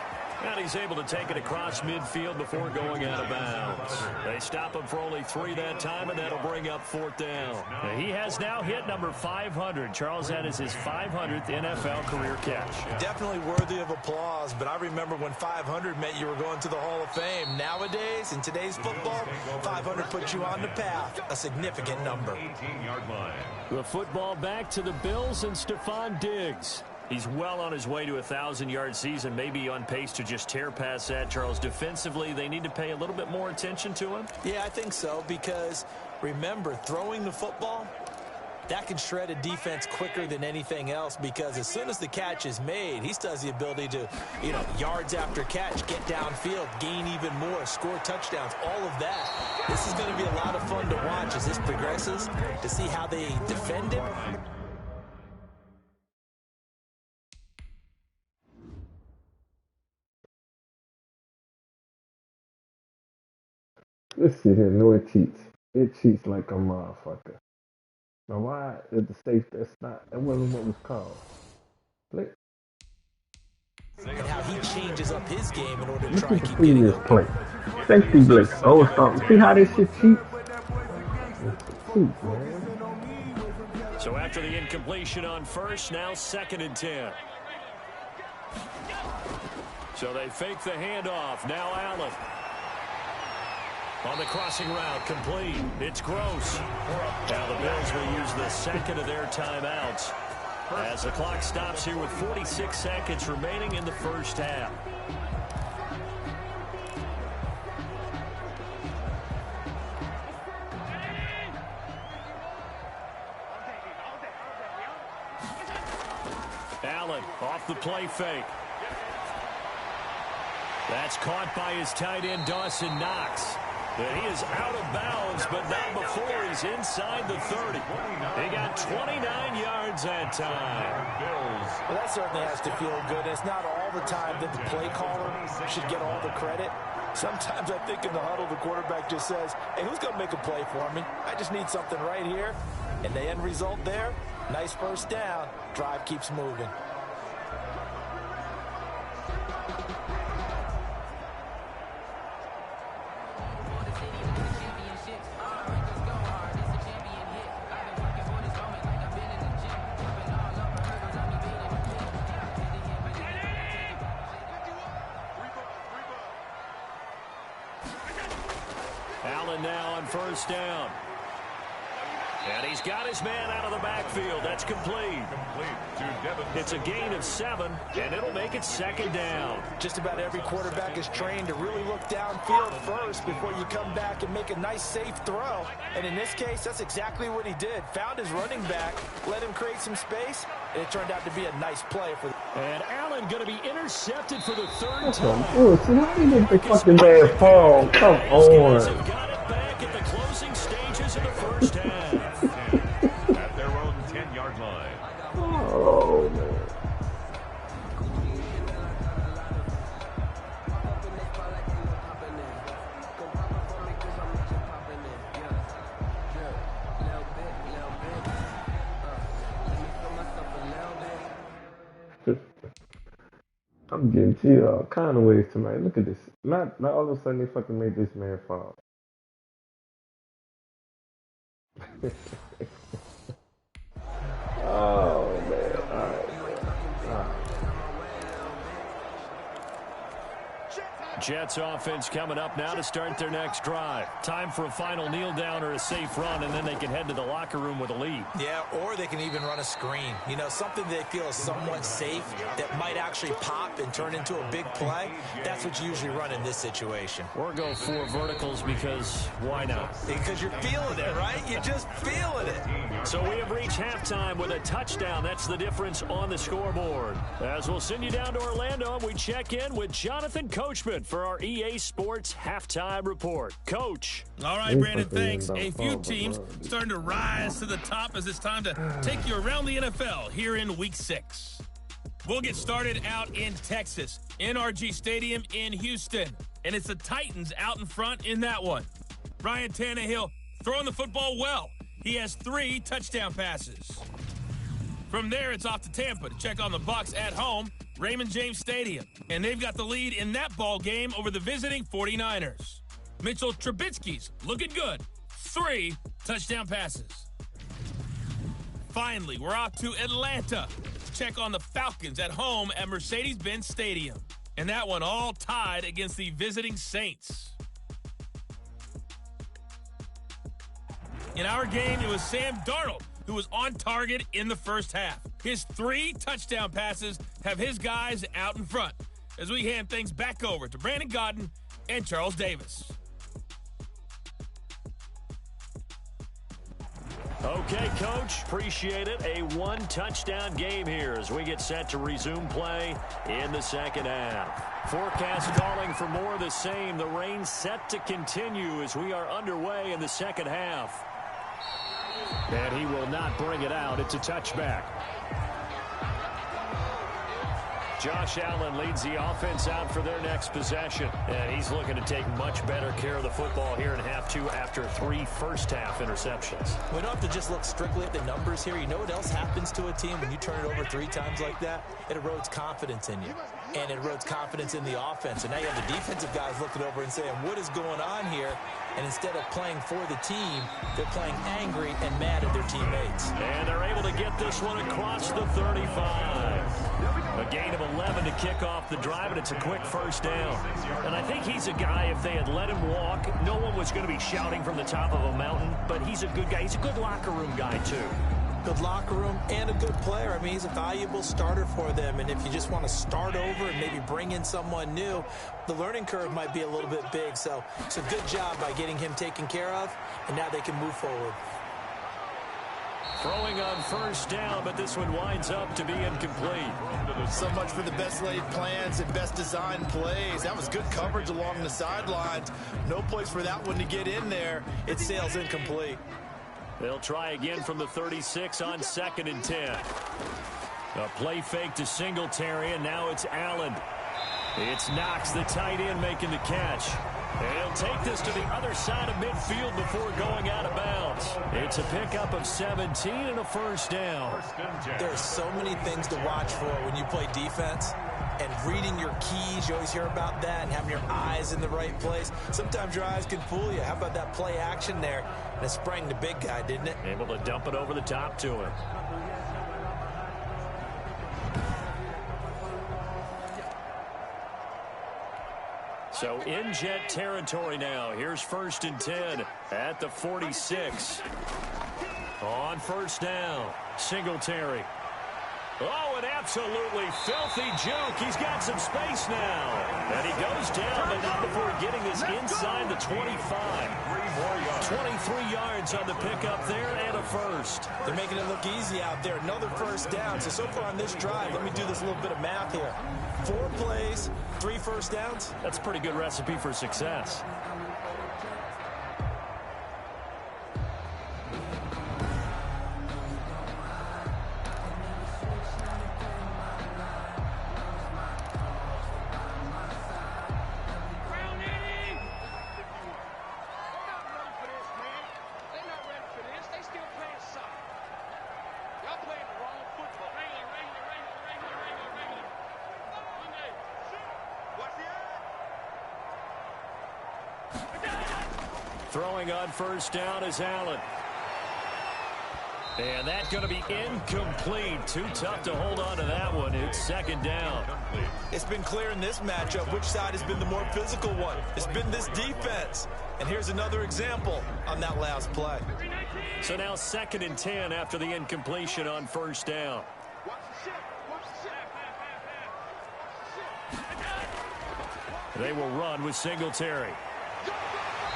And he's able to take it across midfield before going out of bounds. They stop him for only 3 that time, and that'll bring up 4th down. Now, he has now hit number 500. Charles, that is his 500th NFL career catch. Definitely worthy of applause, but I remember when 500 meant you were going to the Hall of Fame. Nowadays, in today's football, 500 puts you on the path, a significant number. 18-yard line. The football back to the Bills and Stephon Diggs. He's well on his way to a 1,000-yard season, maybe on pace to just tear past that, Charles. Defensively, they need to pay a little bit more attention to him. Yeah, I think so, because remember, throwing the football, that can shred a defense quicker than anything else, because as soon as the catch is made, he still has the ability to, yards after catch, get downfield, gain even more, score touchdowns, all of that. This is going to be a lot of fun to watch as this progresses, to see how they defend him. Let's see here. No, it cheats. It cheats like a motherfucker. Now, why is the safe? That's not. That wasn't what was called. Play. And how he changes up his game in order to Look try at and the keep getting previous open. play. Safety blitz. Oh, something. See how this shit cheats? Cheats, man. So after the incompletion on first, now 2nd and 10. So they fake the handoff. Now Allen. On the crossing route, complete. It's Gross. Now the Bills will use the 2nd of their timeouts as the clock stops here with 46 seconds remaining in the first half. Allen off the play fake. That's caught by his tight end, Dawson Knox. But he is out of bounds, but not before he's inside the 30. He got 29 yards that time. Well, that certainly has to feel good. It's not all the time that the play caller should get all the credit. Sometimes I think in the huddle, the quarterback just says, hey, who's going to make a play for me? I just need something right here. And the end result there, nice first down. Drive keeps moving. Allen now on first down. And he's got his man out of the backfield. That's complete. It's a gain of 7, and it'll make it 2nd down. Just about every quarterback is trained to really look downfield first before you come back and make a nice, safe throw. And in this case, that's exactly what he did. Found his running back, let him create some space, and it turned out to be a nice play for them. And Allen going to be intercepted for the 3rd time. Oh, see, how did the fucking man fall? Come on. Got it back at the closing stages of the first half. At their own 10-yard line. Oh, man. I'm getting cheated all kind of ways tonight. Look at this. Not all of a sudden they fucking made this man fall. Oh, man. All right. Jets offense coming up now to start their next drive. Time for a final kneel down or a safe run, and then they can head to the locker room with a lead. Yeah, or they can even run a screen. You know, something they feel is somewhat safe that might actually pop and turn into a big play. That's what you usually run in this situation. Or go 4 verticals because why not? Because you're feeling it, right? You're just feeling it. So we have reached halftime with a touchdown. That's the difference on the scoreboard. As we'll send you down to Orlando, and we check in with Jonathan Coachman for our EA Sports Halftime Report. Coach. All right, Brandon, thanks. A few teams starting to rise to the top as it's time to take you around the NFL here in Week 6. We'll get started out in Texas, NRG Stadium in Houston. And it's the Titans out in front in that one. Ryan Tannehill throwing the football well. He has 3 touchdown passes. From there, it's off to Tampa to check on the Bucs at home, Raymond James Stadium. And they've got the lead in that ball game over the visiting 49ers. Mitchell Trubisky's looking good. 3 touchdown passes. Finally, we're off to Atlanta to check on the Falcons at home at Mercedes-Benz Stadium. And that one all tied against the visiting Saints. In our game, it was Sam Darnold who was on target in the first half. His 3 touchdown passes have his guys out in front as we hand things back over to Brandon Gaudin and Charles Davis. Okay, Coach, appreciate it. A 1-touchdown game here as we get set to resume play in the second half. Forecast calling for more of the same. The rain set to continue as we are underway in the second half. And he will not bring it out. It's a touchback. Josh Allen leads the offense out for their next possession. And he's looking to take much better care of the football here in half 2 after 3 first-half interceptions. We don't have to just look strictly at the numbers here. You know what else happens to a team when you turn it over 3 times like that? It erodes confidence in you. And it erodes confidence in the offense. And now you have the defensive guys looking over and saying, what is going on here? And instead of playing for the team, they're playing angry and mad at their teammates. And they're able to get this one across the 35. A gain of 11 to kick off the drive, and it's a quick first down. And I think he's a guy, if they had let him walk, no one was going to be shouting from the top of a mountain. But he's a good guy. He's a good locker room guy, too. Good locker room and a good player. I mean, he's a valuable starter for them. And if you just want to start over and maybe bring in someone new, the learning curve might be a little bit big. So it's a good job by getting him taken care of, and now they can move forward. Throwing on first down, but this one winds up to be incomplete. So much for the best laid plans and best designed plays. That was good coverage along the sidelines. No place for that one to get in there. It sails incomplete. They'll try again from the 36 on 2nd and 10. A play fake to Singletary, and now it's Allen. It's Knox, the tight end, making the catch. And he'll take this to the other side of midfield before going out of bounds. It's a pickup of 17 and a first down. There are so many things to watch for when you play defense. And reading your keys, you always hear about that, and having your eyes in the right place. Sometimes your eyes can fool you. How about that play action there? And it sprang the big guy, didn't it? Able to dump it over the top to him. So in Jet territory now. Here's 1st and 10 at the 46. On first down, Singletary. Oh, an absolutely filthy juke. He's got some space now. And he goes down, but not before getting this inside the 25. 23 yards on the pickup there and a first. They're making it look easy out there. Another first down. So far on this drive, let me do this little bit of math here. 4 plays, 3 first downs. That's a pretty good recipe for success. Throwing on first down is Allen. And that's going to be incomplete. Too tough to hold on to that one. It's second down. It's been clear in this matchup which side has been the more physical one. It's been this defense. And here's another example on that last play. So now 2nd and 10 after the incompletion on first down. They will run with Singletary.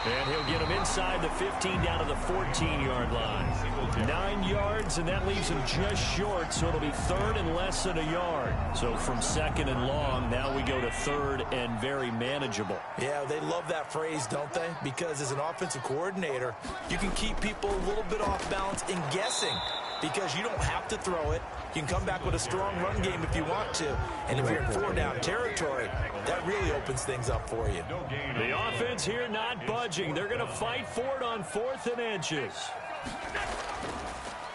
And he'll get him inside the 15 down to the 14-yard line. 9 yards, and that leaves him just short, so it'll be 3rd and less than a yard. So from 2nd and long, now we go to 3rd and very manageable. Yeah, they love that phrase, don't they? Because as an offensive coordinator, you can keep people a little bit off balance in guessing because you don't have to throw it. You can come back with a strong run game if you want to. And if you're in 4-down territory, that really opens things up for you. The offense here not budging. They're going to fight for it on 4th and inches.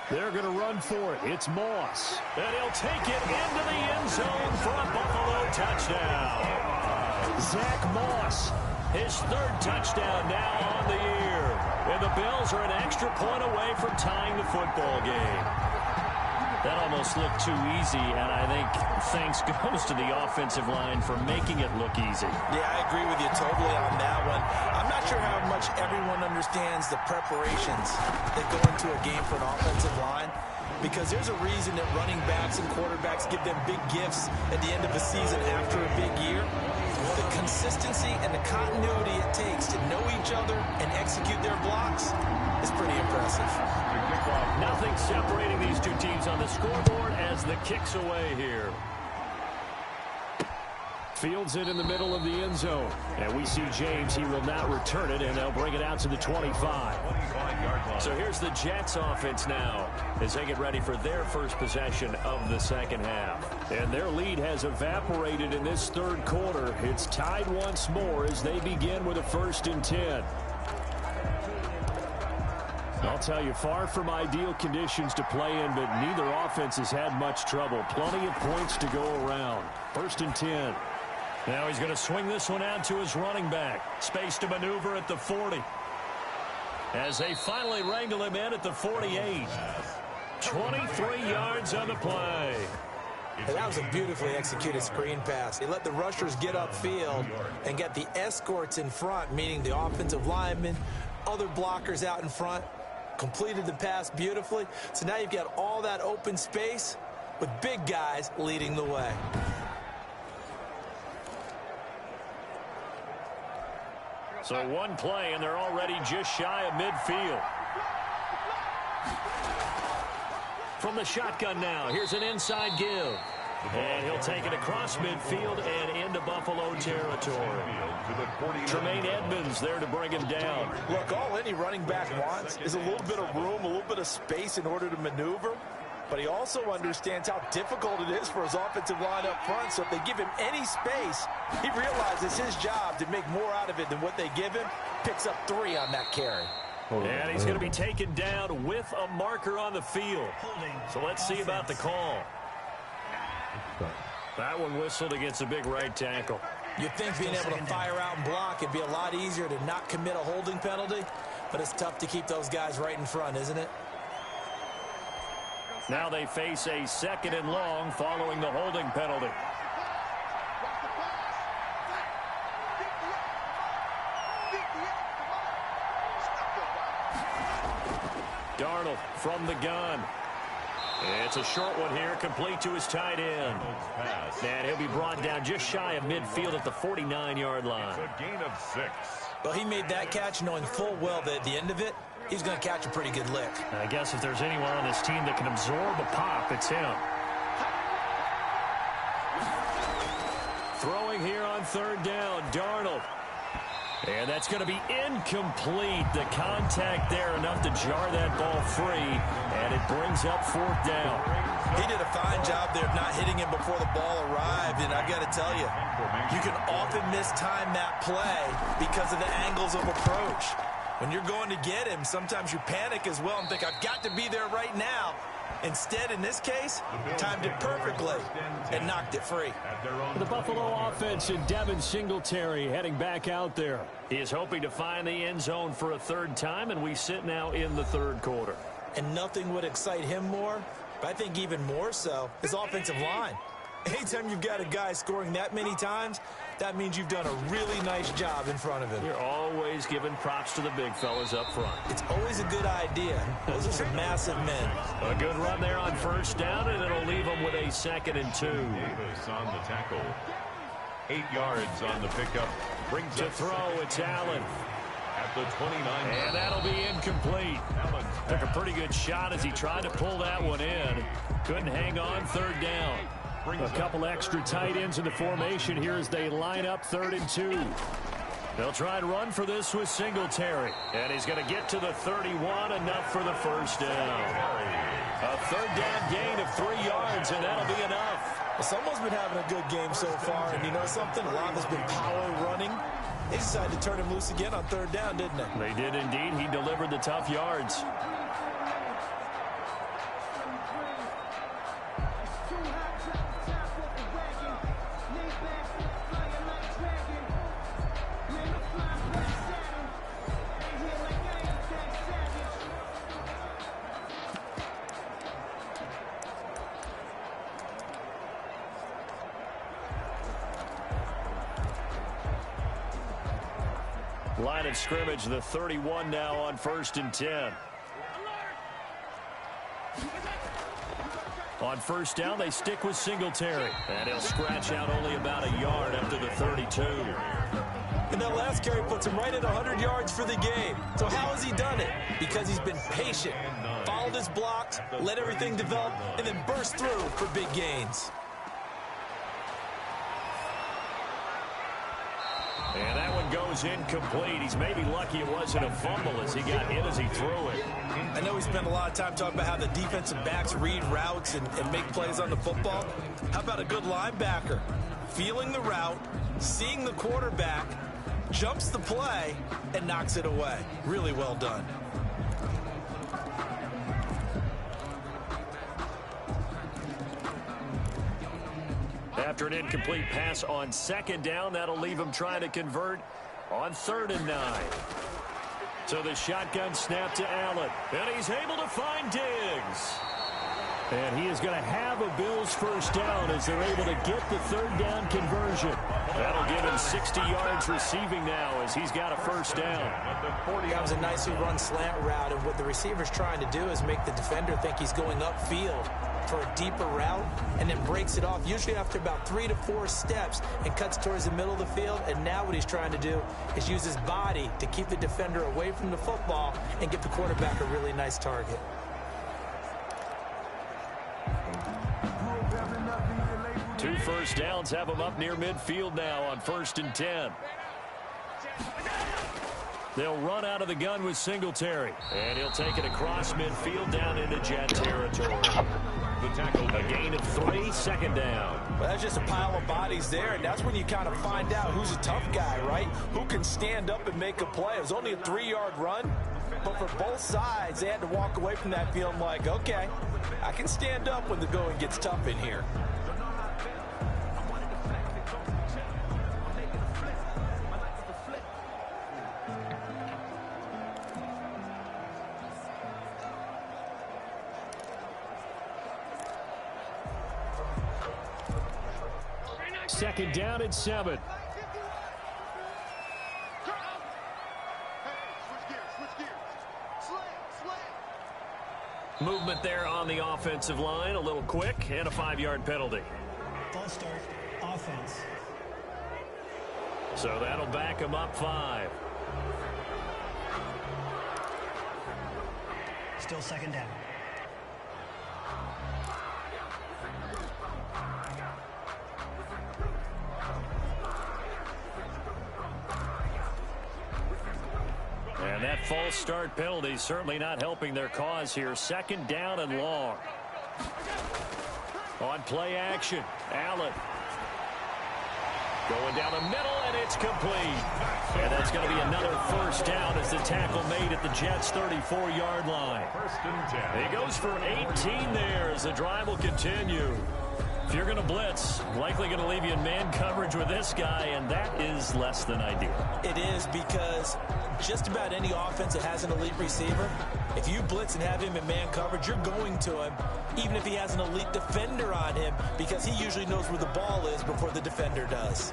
They're going to run for it. It's Moss. And he'll take it into the end zone for a Buffalo touchdown. Zach Moss, his 3rd touchdown now on the year. And the Bills are an extra point away from tying the football game. That almost looked too easy, and I think thanks goes to the offensive line for making it look easy. Yeah, I agree with you totally on that one. I'm not sure how much everyone understands the preparations that go into a game for an offensive line, because there's a reason that running backs and quarterbacks give them big gifts at the end of a season after a big year. The consistency and the continuity it takes to know each other and execute their blocks is pretty impressive. Nothing separating these two teams on the scoreboard as the kick's away here. Fields it in the middle of the end zone. And we see James. He will not return it, and they'll bring it out to the 25. So here's the Jets offense now as they get ready for their first possession of the second half. And their lead has evaporated in this 3rd quarter. It's tied once more as they begin with a 1st and 10. I'll tell you, far from ideal conditions to play in, but neither offense has had much trouble. Plenty of points to go around. 1st and 10. Now he's going to swing this one out to his running back. Space to maneuver at the 40. As they finally wrangle him in at the 48. 23 yards on the play. And that was a beautifully executed screen pass. He let the rushers get upfield and get the escorts in front, meaning the offensive linemen, other blockers out in front. Completed the pass beautifully. So now you've got all that open space with big guys leading the way. So one play, and they're already just shy of midfield. From the shotgun now, here's an inside give. And he'll take it across midfield and into Buffalo territory. Tremaine Edmonds there to bring him down. Look, all any running back wants is a little bit of room, a little bit of space in order to maneuver. But he also understands how difficult it is for his offensive line up front. So if they give him any space, he realizes his job to make more out of it than what they give him. Picks up 3 on that carry. And he's going to be taken down with a marker on the field. So let's see about the call. That one whistled against a big right tackle. You'd think being able to fire out and block it'd be a lot easier to not commit a holding penalty, but it's tough to keep those guys right in front, isn't it? Now they face a 2nd and long following the holding penalty. Darnold from the gun. It's a short one here, complete to his tight end. And he'll be brought down just shy of midfield at the 49-yard line. A gain of 6. Well, he made that catch knowing full well that at the end of it, he's going to catch a pretty good lick. I guess if there's anyone on this team that can absorb a pop, it's him. Throwing here on third down, Darnold. And that's going to be incomplete. The contact there enough to jar that ball free, and it brings up fourth down. He did a fine job there of not hitting him before the ball arrived, and I've got to tell you, you can often mistime that play because of the angles of approach. When you're going to get him, sometimes you panic as well and think, I've got to be there right now. Instead, in this case, timed it perfectly and knocked it free. The Buffalo offense and Devin Singletary heading back out there. He is hoping to find the end zone for a third time, and we sit now in the third quarter. And nothing would excite him more, but I think even more so, his offensive line. Anytime you've got a guy scoring that many times, that means you've done a really nice job in front of him. You're always giving props to the big fellas up front. It's always a good idea. Those are some massive men. A good run there on first down, and it'll leave them with a 2nd and 2. Davis on the tackle. 8 yards on the pickup. Brings to throw, it's Allen. At the 29. And that'll be incomplete. Took a pretty good shot as he tried to pull that one in. Couldn't hang on third down. A couple extra tight ends in the formation here as they line up 3rd and 2. They'll try and run for this with Singletary. And he's going to get to the 31, enough for the first down. A third down gain of 3 yards, and that'll be enough. Well, someone's been having a good game so far, and you know something? A lot has been power running. They decided to turn him loose again on third down, didn't they? They did indeed. He delivered the tough yards. Line of scrimmage, the 31 now on 1st and 10. On first down, they stick with Singletary. And he'll scratch out only about a yard up to the 32. And that last carry puts him right at 100 yards for the game. So how has he done it? Because he's been patient, followed his blocks, let everything develop, and then burst through for big gains. And that one goes incomplete. He's maybe lucky it wasn't a fumble as he got hit as he threw it. I know we spent a lot of time talking about how the defensive backs read routes and make plays on the football. How about a good linebacker? Feeling the route, seeing the quarterback, jumps the play, and knocks it away. Really well done. After an incomplete pass on 2nd down, that'll leave him trying to convert on 3rd and 9. So the shotgun snap to Allen. And he's able to find Diggs. And he is going to have a Bills first down as they're able to get the 3rd down conversion. That'll give him 60 yards receiving now as he's got a first down. That was a nicely run slant route, and what the receiver's trying to do is make the defender think he's going upfield for a deeper route, and then breaks it off usually after about 3 to 4 steps and cuts towards the middle of the field. And now what he's trying to do is use his body to keep the defender away from the football and give the quarterback a really nice target. Two first downs have him up near midfield now on 1st and 10. They'll run out of the gun with Singletary. And he'll take it across midfield down into Jet territory. The tackle, a gain of 3, 2nd down. Well, that's just a pile of bodies there, and that's when you kind of find out who's a tough guy, right? Who can stand up and make a play. It was only a 3-yard run, but for both sides, they had to walk away from that feeling like, okay, I can stand up when the going gets tough in here. Second down at 7. Movement there on the offensive line, a little quick, and a 5-yard penalty. False start, offense. So that'll back him up 5. Still second down. And that false start penalty certainly not helping their cause here. 2nd down and long. On play action, Allen. Going down the middle, and it's complete. And that's going to be another 1st down as the tackle made at the Jets' 34-yard line. 1st and 10. He goes for 18 there as the drive will continue. If you're going to blitz, likely going to leave you in man coverage with this guy, and that is less than ideal. It is, because just about any offense that has an elite receiver, if you blitz and have him in man coverage, you're going to him, even if he has an elite defender on him, because he usually knows where the ball is before the defender does.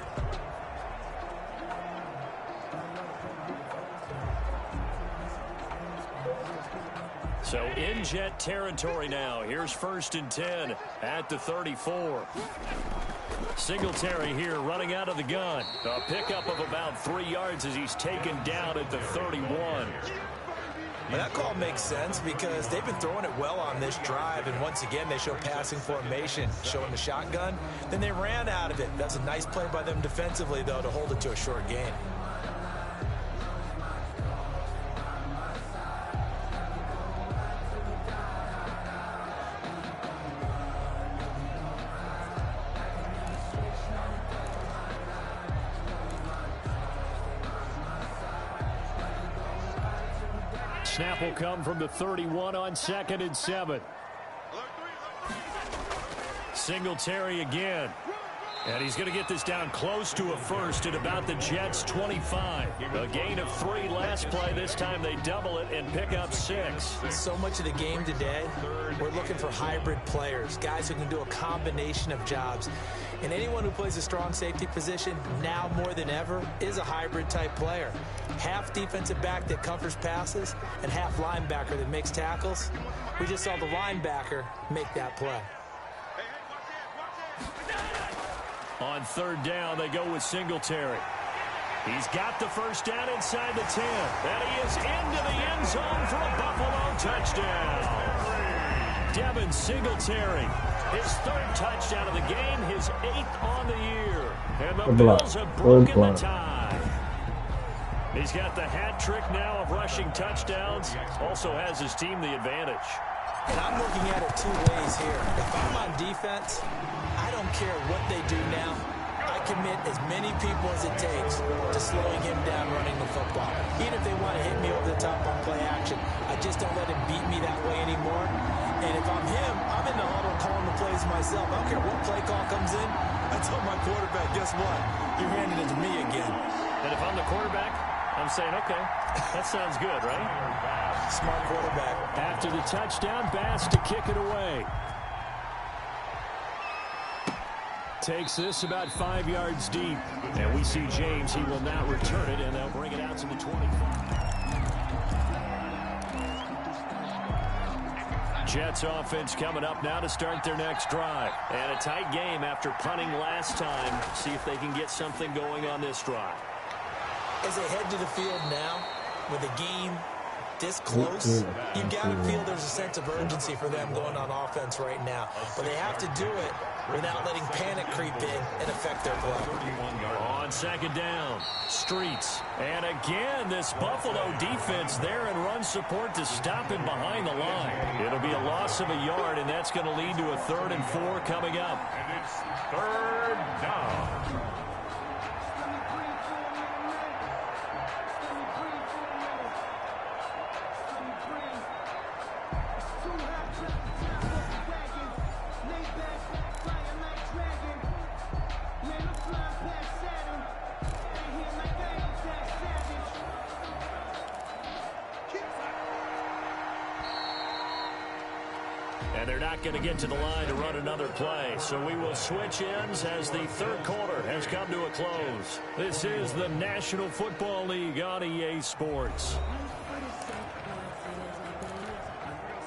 So in Jet territory now. Here's 1st and 10 at the 34. Singletary here running out of the gun. A pickup of about 3 yards as he's taken down at the 31. Well, that call makes sense because they've been throwing it well on this drive, and once again they show passing formation, showing the shotgun. Then they ran out of it. That's a nice play by them defensively, though, to hold it to a short gain. Snap will come from the 31 on 2nd and 7. Singletary again. And he's going to get this down close to a 1st at about the Jets' 25. A gain of 3 last play. This time they double it and pick up 6. So much of the game today, we're looking for hybrid players, guys who can do a combination of jobs. And anyone who plays a strong safety position, now more than ever, is a hybrid type player. Half defensive back that covers passes and half linebacker that makes tackles. We just saw the linebacker make that play. On 3rd down, they go with Singletary. He's got the 1st down inside the 10. And he is into the end zone for a Buffalo touchdown. Devin Singletary, his 3rd touchdown of the game, his 8th on the year. And the Bills have broken the tie. He's got the hat trick now of rushing touchdowns. Also has his team the advantage. And I'm looking at it 2 ways here. If I'm on defense, I don't care what they do now. I commit as many people as it takes to slowing him down running the football. Even if they want to hit me over the top on play action, I just don't let him beat me that way anymore. And if I'm him, I'm in the huddle calling the plays myself. I don't care what play call comes in. I tell my quarterback, guess what? You're handing it to me again. And if I'm the quarterback, I'm saying, okay, that sounds good, right? Smart quarterback. After the touchdown, Bass to kick it away. Takes this about 5 yards deep. And we see James. He will not return it, and they'll bring it out to the 25. Jets offense coming up now to start their next drive. And a tight game after punting last time. See if they can get something going on this drive. As they head to the field now, with a game this close, you've got to feel there's a sense of urgency for them going on offense right now. But they have to do it without letting panic creep in and affect their play. On 2nd down, Streets. And again, this Buffalo defense there in run support to stop him behind the line. It'll be a loss of a yard, and that's going to lead to a 3rd and 4 coming up. And it's 3rd down. And they're not going to get to the line to run another play. So we will switch ends as the 3rd quarter has come to a close. This is the National Football League on EA Sports.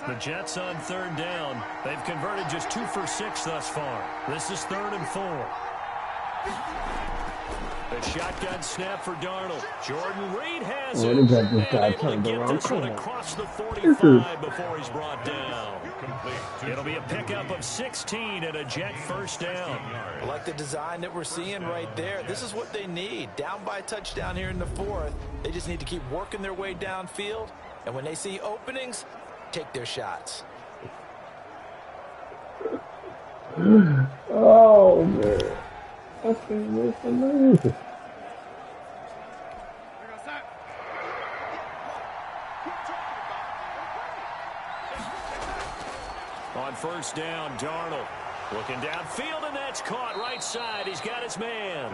The Jets on 3rd down. They've converted just 2 for 6 thus far. This is 3rd and 4. The shotgun snap for Darnold. Jordan Reed has it. And able to get this one across the 45 before he's brought down. It'll be a pickup of 16 and a Jet 1st down. I like the design that we're seeing right there. This is what they need. Down by a touchdown here in the 4th. They just need to keep working their way downfield. And when they see openings, take their shots. Oh, man. I think that's amazing. On 1st down, Darnold looking downfield, and that's caught right side. He's got his man.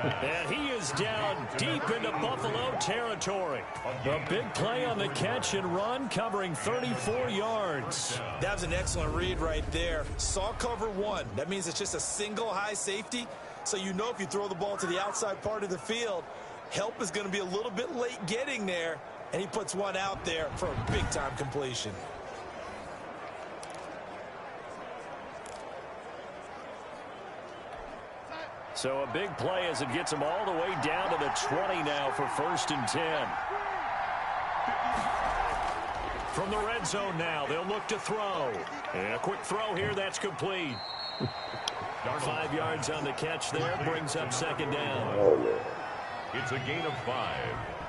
And he is down deep into Buffalo territory. A big play on the catch and run, covering 34 yards. That was an excellent read right there. Saw cover 1. That means it's just a single high safety. So you know if you throw the ball to the outside part of the field, help is going to be a little bit late getting there. And he puts one out there for a big-time completion. So a big play as it gets him all the way down to the 20 now for 1st and 10. From the red zone now, they'll look to throw. And a quick throw here, that's complete. 5 yards on the catch there, brings up 2nd down. It's a gain of 5.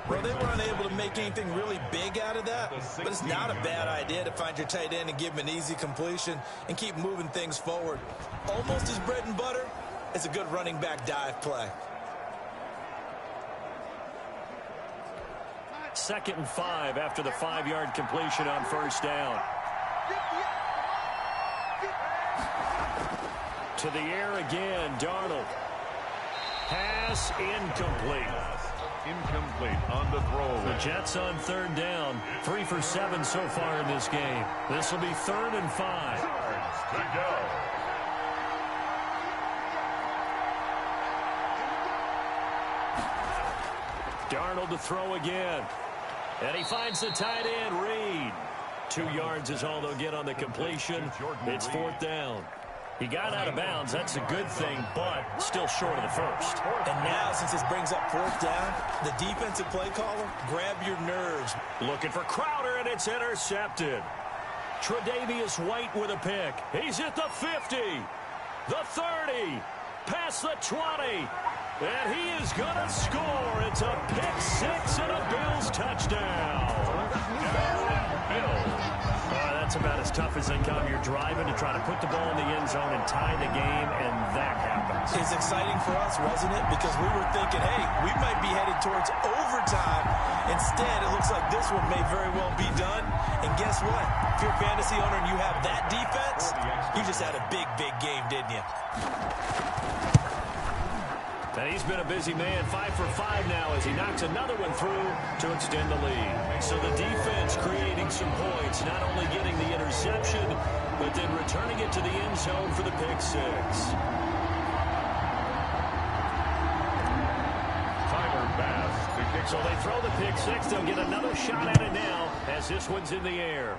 Well, they were unable to make anything really big out of that, but it's not a bad idea to find your tight end and give him an easy completion and keep moving things forward. Almost his bread and butter. It's a good running back dive play. 2nd and 5 after the 5-yard completion on 1st down. To the air again, Darnold. Pass incomplete. Incomplete on the throw. The Jets on 3rd down. 3 for 7 so far in this game. This will be 3rd and 5. To go. Darnold to throw again. And he finds the tight end, Reed. 2 yards is all they'll get on the completion. It's 4th down. He got out of bounds. That's a good thing, but still short of the 1st. And now, since this brings up 4th down, the defensive play caller, grab your nerves. Looking for Crowder, and it's intercepted. Tre'Davious White with a pick. He's at the 50, the 30, past the 20. And he is going to score. It's a pick-6 and a Bills touchdown. That's about as tough as they come. You're driving to try to put the ball in the end zone and tie the game, and that happens. It's exciting for us, wasn't it? Because we were thinking, hey, we might be headed towards overtime. Instead, it looks like this one may very well be done. And guess what? If you're a fantasy owner and you have that defense, you just had a big, big game, didn't you? And he's been a busy man, 5 for 5 now as he knocks another one through to extend the lead. So the defense creating some points, not only getting the interception, but then returning it to the end zone for the pick-6. Tyler Bass to kick. So they throw the pick-6. They'll get another shot at it now as this one's in the air.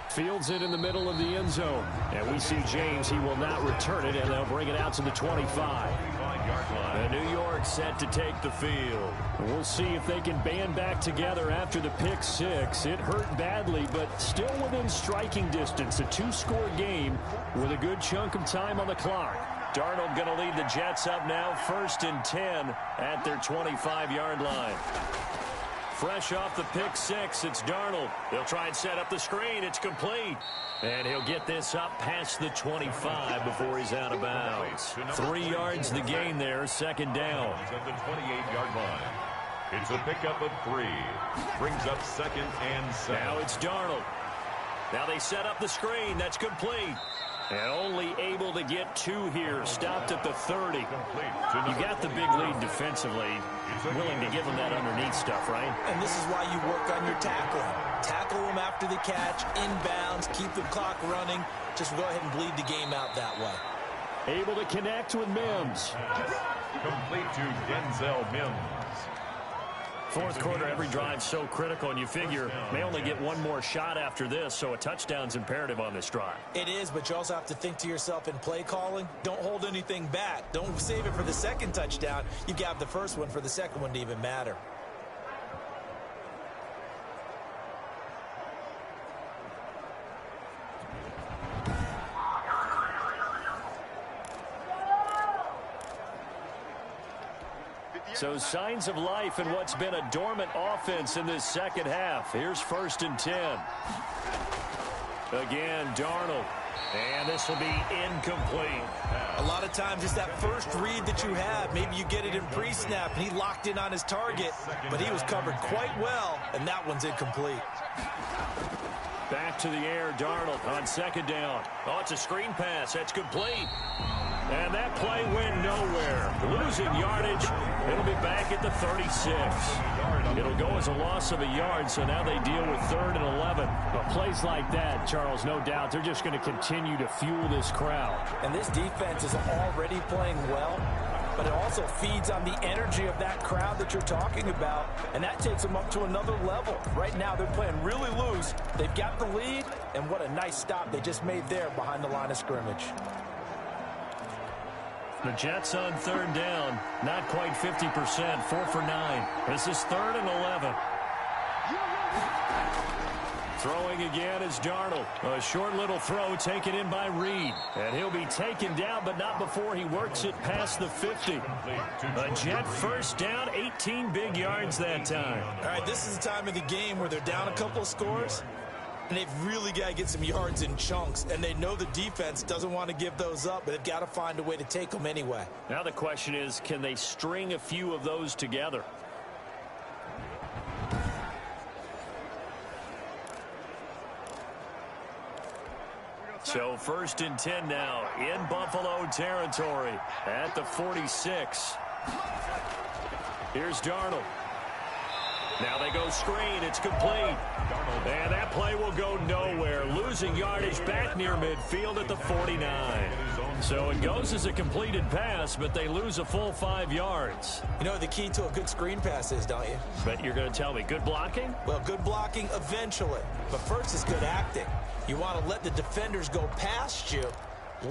Fields it in the middle of the end zone. And we see James. He will not return it, and they'll bring it out to the 25. And New York set to take the field. We'll see if they can band back together after the pick-6. It hurt badly, but still within striking distance. A 2-score game with a good chunk of time on the clock. Darnold going to lead the Jets up now, 1st and 10 at their 25-yard line. Fresh off the pick-6, it's Darnold. They'll try and set up the screen. It's complete. And he'll get this up past the 25 before he's out of bounds. 3 yards the gain there, 2nd down. At the 28-yard line. It's a pickup of 3. Brings up 2nd and 7. Now it's Darnold. Now they set up the screen. That's complete. And only able to get 2 here. Stopped at the 30. You got the big lead defensively. Willing to give them that underneath stuff, right? And this is why you work on your tackling. Tackle them after the catch, inbounds, keep the clock running. Just go ahead and bleed the game out that way. Able to connect with Mims. Complete to Denzel Mims. fourth quarter, every drive so critical, and you figure may only get one more shot after this, so a touchdown's imperative on this drive. It is, but you also have to think to yourself in play calling, don't hold anything back. Don't save it for the second touchdown. You got the first one for the second one to even matter. So signs of life in what's been a dormant offense in this second half. Here's 1st and 10. Again, Darnold. And this will be incomplete. A lot of times it's that first read that you have. Maybe you get it in pre-snap and he locked in on his target, but he was covered quite well, and that one's incomplete. Back to the air, Darnold on 2nd down. Oh, it's a screen pass. That's complete. And that play went nowhere. Losing yardage. It'll be back at the 36. It'll go as a loss of a yard, so now they deal with 3rd and 11. But plays like that, Charles, no doubt, they're just going to continue to fuel this crowd. And this defense is already playing well, but it also feeds on the energy of that crowd that you're talking about, and that takes them up to another level. Right now, they're playing really loose. They've got the lead, and what a nice stop they just made there behind the line of scrimmage. The Jets on 3rd down, not quite 50%, 4 for 9. This is 3rd and 11. Throwing again is Darnold. A short little throw taken in by Reed. And he'll be taken down, but not before he works it past the 50. A Jet 1st down, 18 big yards that time. All right, this is the time of the game where they're down a couple of scores, and they've really got to get some yards in chunks, and they know the defense doesn't want to give those up, but they've got to find a way to take them anyway. Now the question is, can they string a few of those together? So 1st and 10 now in Buffalo territory at the 46. Here's Darnold. Now they go screen. It's complete. And that play will go nowhere. Losing yardage back near midfield at the 49. So it goes as a completed pass, but they lose a full 5 yards. You know what the key to a good screen pass is, don't you? But you're going to tell me good blocking? Well, good blocking eventually. But first is good acting. You want to let the defenders go past you,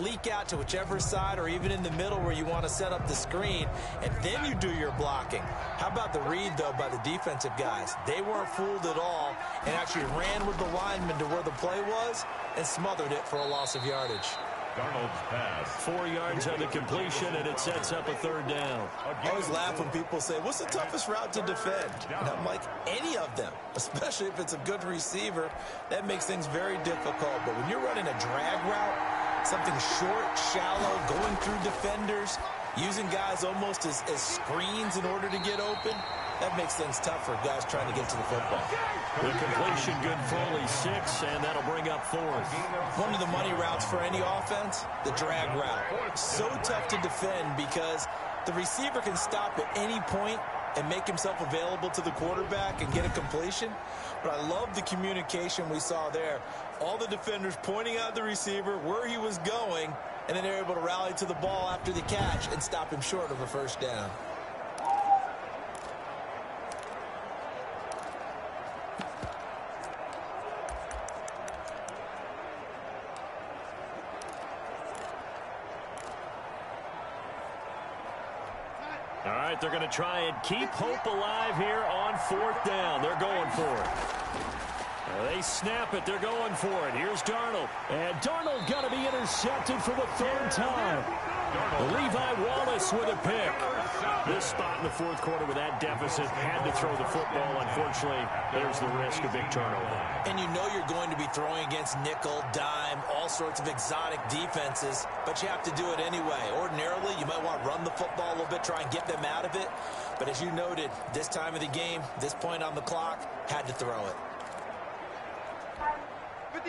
leak out to whichever side or even in the middle where you want to set up the screen, and then you do your blocking. How about the read, though, by the defensive guys? They weren't fooled at all and actually ran with the lineman to where the play was and smothered it for a loss of yardage. Darnold's pass. 4 yards on the completion, and it sets up a 3rd down. I always laugh when people say, what's the toughest route to defend? And I'm like, any of them, especially if it's a good receiver. That makes things very difficult. But when you're running a drag route, something short, shallow, going through defenders, using guys almost as screens in order to get open, that makes things tough for guys trying to get to the football. The completion good for only 6, and that'll bring up 4th. One of the money routes for any offense, the drag route. So tough to defend because the receiver can stop at any point and make himself available to the quarterback and get a completion. But I love the communication we saw there. All the defenders pointing out the receiver, where he was going, and then they're able to rally to the ball after the catch and stop him short of a 1st down. All right, they're going to try and keep hope alive here on 4th down. They're going for it. They snap it. They're going for it. Here's Darnold. And Darnold got to be intercepted for the 3rd time. Levi Wallace with a pick. This spot in the 4th quarter with that deficit, had to throw the football. Unfortunately, there's the risk of big turnover. And you know you're going to be throwing against nickel, dime, all sorts of exotic defenses, but you have to do it anyway. Ordinarily, you might want to run the football a little bit, try and get them out of it. But as you noted, this time of the game, this point on the clock, had to throw it.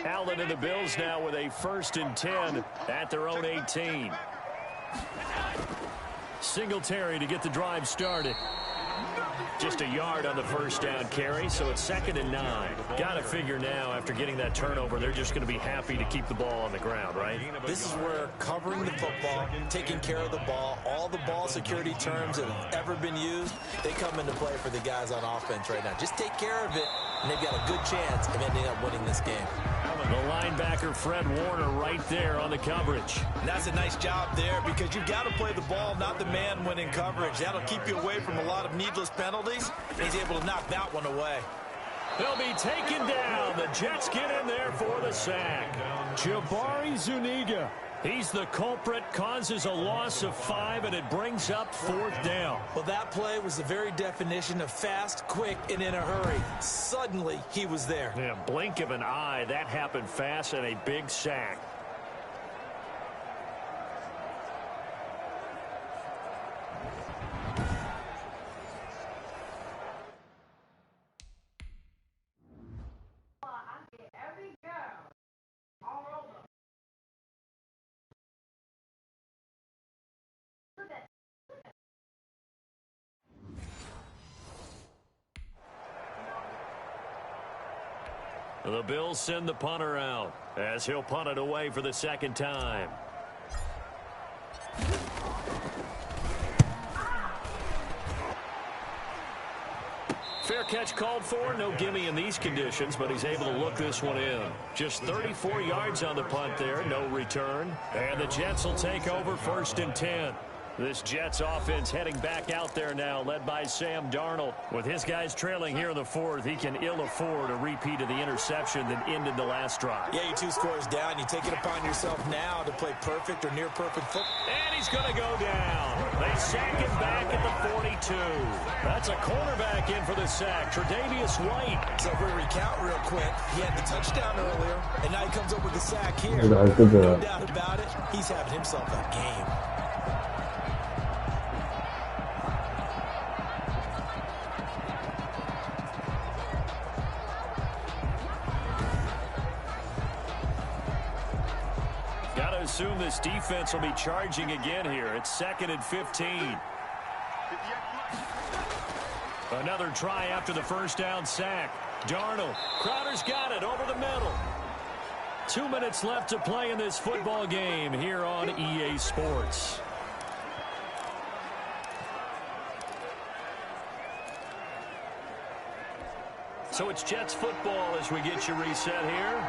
Allen and the Bills now with a 1st and 10 at their own 18. Singletary to get the drive started. Just a yard on the first down carry, so it's 2nd and 9. Got to figure now, after getting that turnover, they're just going to be happy to keep the ball on the ground, right? This is where covering the football, taking care of the ball, all the ball security terms that have ever been used, they come into play for the guys on offense right now. Just take care of it, and they've got a good chance of ending up winning this game. The linebacker, Fred Warner, right there on the coverage. And that's a nice job there because you've got to play the ball, not the man when in coverage. That'll keep you away from a lot of needless penalties. And he's able to knock that one away. They'll be taken down. The Jets get in there for the sack. Jabari Zuniga. He's the culprit, causes a loss of 5, and it brings up 4th down. Well, that play was the very definition of fast, quick, and in a hurry. Suddenly, he was there. Yeah, blink of an eye. That happened fast and a big sack. The Bills send the punter out as he'll punt it away for the 2nd time. Fair catch called for. No gimme in these conditions, but he's able to look this one in. Just 34 yards on the punt there. No return. And the Jets will take over 1st and 10. This Jets offense heading back out there now, led by Sam Darnold. With his guys trailing here in the 4th, he can ill afford a repeat of the interception that ended the last drive. Yeah, you 2 scores down. You take it upon yourself now to play perfect or near perfect football. And he's going to go down. They sack him back at the 42. That's a cornerback in for the sack, Tre'Davious White. So if we recount real quick, he had the touchdown earlier, and now he comes up with the sack here. Good No doubt about it, he's having himself a game. Assume this defense will be charging again here. It's 2nd and 15. Another try after the first down sack. Darnold. Crowder's got it over the middle. 2 minutes left to play in this football game here on EA Sports. So it's Jets football as we get you reset here.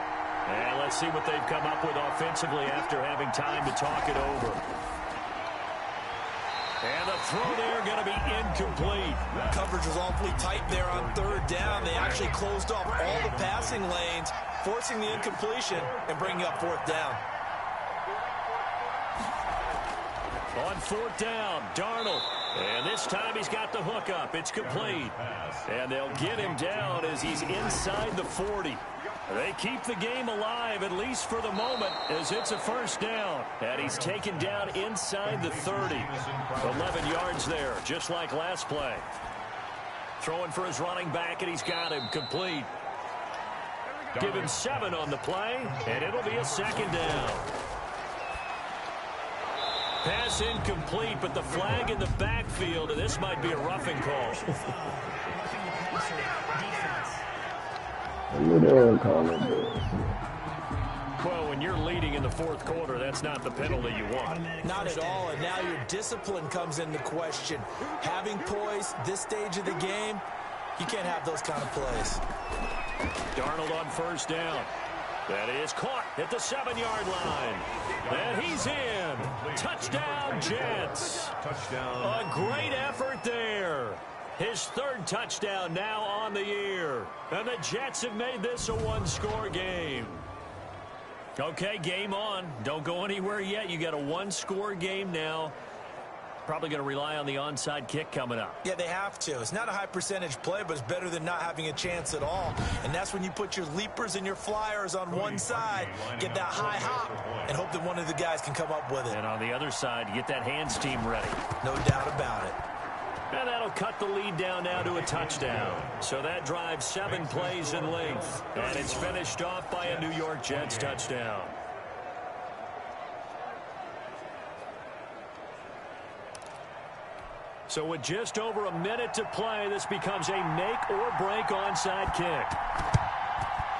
And let's see what they've come up with offensively after having time to talk it over. And the throw there going to be incomplete. Coverage was awfully tight there on 3rd down. They actually closed off all the passing lanes, forcing the incompletion and bringing up 4th down. On 4th down, Darnold. And this time he's got the hook up. It's complete. And they'll get him down as he's inside the 40. They keep the game alive, at least for the moment, as it's a 1st down. And he's taken down inside the 30. 11 yards there, just like last play. Throwing for his running back, and he's got him complete. Give him 7 on the play, and it'll be a 2nd down. Pass incomplete, but the flag in the backfield, and this might be a roughing call. Well, when you're leading in the 4th quarter, that's not the penalty you want. Not at all, and now your discipline comes into question. Having poise this stage of the game, you can't have those kind of plays. Darnold on 1st down. That is caught at the 7-yard line. And he's in. Touchdown, Jets. Touchdown. A great effort there. His 3rd touchdown now on the year. And the Jets have made this a 1-score game. Okay, game on. Don't go anywhere yet. You got a 1-score game now. Probably going to rely on the onside kick coming up. Yeah, they have to. It's not a high percentage play, but it's better than not having a chance at all. And that's when you put your leapers and your flyers on one side, get that high hop, and hope that one of the guys can come up with it. And on the other side, get that hands team ready. No doubt about it. And that'll cut the lead down now to a touchdown. So that drives 7 plays in length. And it's finished off by a New York Jets touchdown. So with just over a minute to play, this becomes a make-or-break onside kick.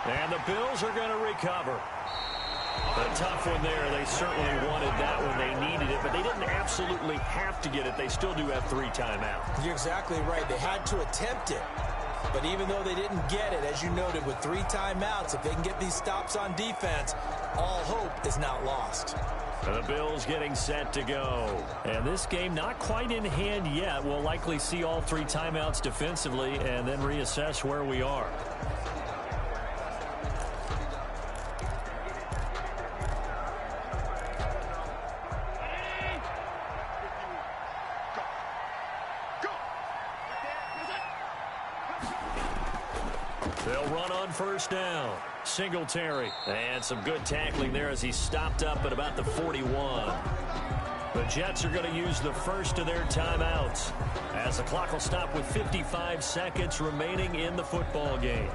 And the Bills are going to recover. A tough one there. They certainly wanted that one. They needed it, but they didn't absolutely have to get it. They still do have 3 timeouts. You're exactly right. They had to attempt it. But even though they didn't get it, as you noted, with 3 timeouts, if they can get these stops on defense, all hope is not lost. And the Bills getting set to go. And this game not quite in hand yet. We'll likely see all 3 timeouts defensively and then reassess where we are. They'll run on first down. Singletary. And some good tackling there as he stopped up at about the 41. The Jets are going to use the first of their timeouts as the clock will stop with 55 seconds remaining in the football game.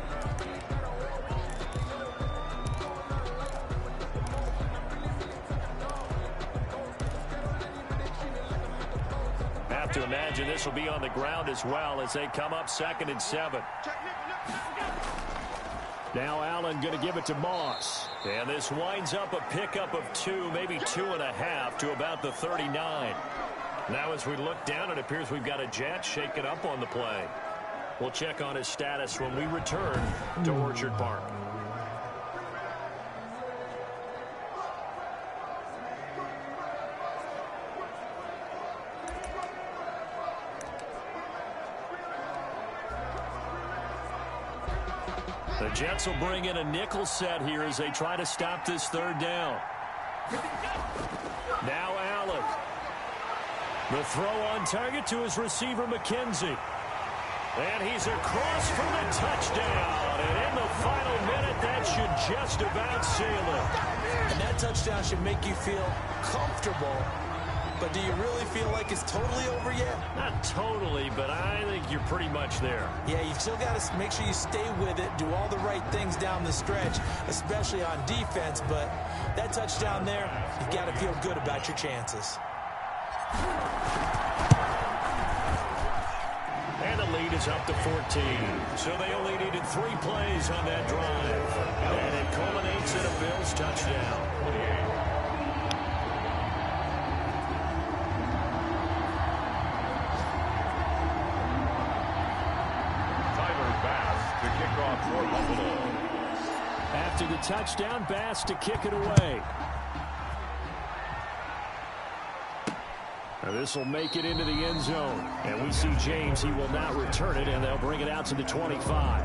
Have to imagine this will be on the ground as well as they come up 2nd and 7. Now Allen going to give it to Moss. And this winds up a pickup of 2, maybe 2.5 to about the 39. Now as we look down, it appears we've got a Jet shaken up on the play. We'll check on his status when we return to Orchard Park. The Jets will bring in a nickel set here as they try to stop this 3rd down. Now Allen. The throw on target to his receiver, McKenzie. And he's across for the touchdown. And in the final minute, that should just about seal it. And that touchdown should make you feel comfortable. But do you really feel like it's totally over yet? Not totally, but I think you're pretty much there. Yeah, you've still got to make sure you stay with it, do all the right things down the stretch, especially on defense. But that touchdown there, you've got to feel good about your chances. And the lead is up to 14. So they only needed 3 plays on that drive. And it culminates in a Bills touchdown. After the touchdown, Bass to kick it away. Now this will make it into the end zone. And we see James. He will not return it, and they'll bring it out to the 25.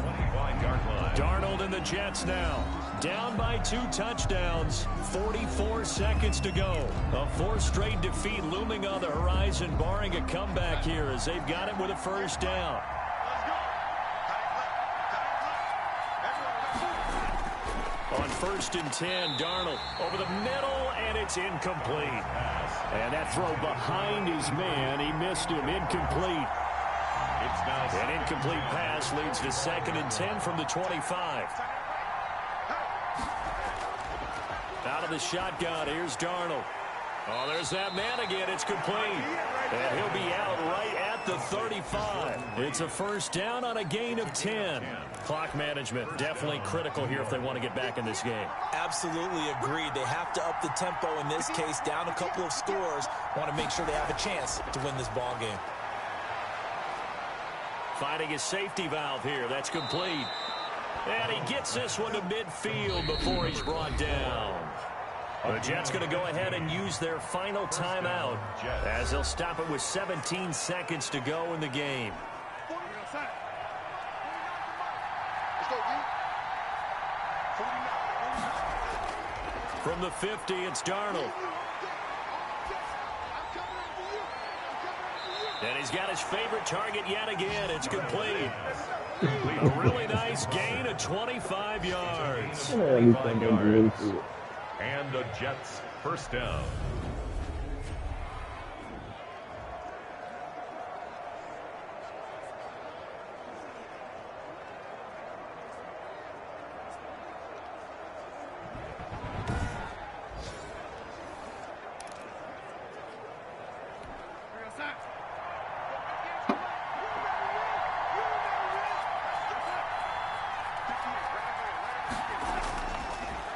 Darnold and the Jets now. Down by 2 touchdowns. 44 seconds to go. A 4th straight defeat looming on the horizon, barring a comeback here as they've got it with a 1st down. On 1st and 10, Darnold over the middle, and it's incomplete. And that throw behind his man, he missed him, incomplete. An incomplete pass leads to 2nd and 10 from the 25. Out of the shotgun, here's Darnold. Oh, there's that man again. It's complete. And he'll be out right at the 35. It's a 1st down on a gain of 10. Clock management definitely critical here if they want to get back in this game. Absolutely agreed. They have to up the tempo in this case, down a couple of scores. Want to make sure they have a chance to win this ball game. Finding his safety valve here. That's complete. And he gets this one to midfield before he's brought down. The Jets going to go ahead and use their final timeout as they'll stop it with 17 seconds to go in the game. From the 50, it's Darnold. And he's got his favorite target yet again. It's complete. A really nice gain of 25 yards. And the Jets 1st down.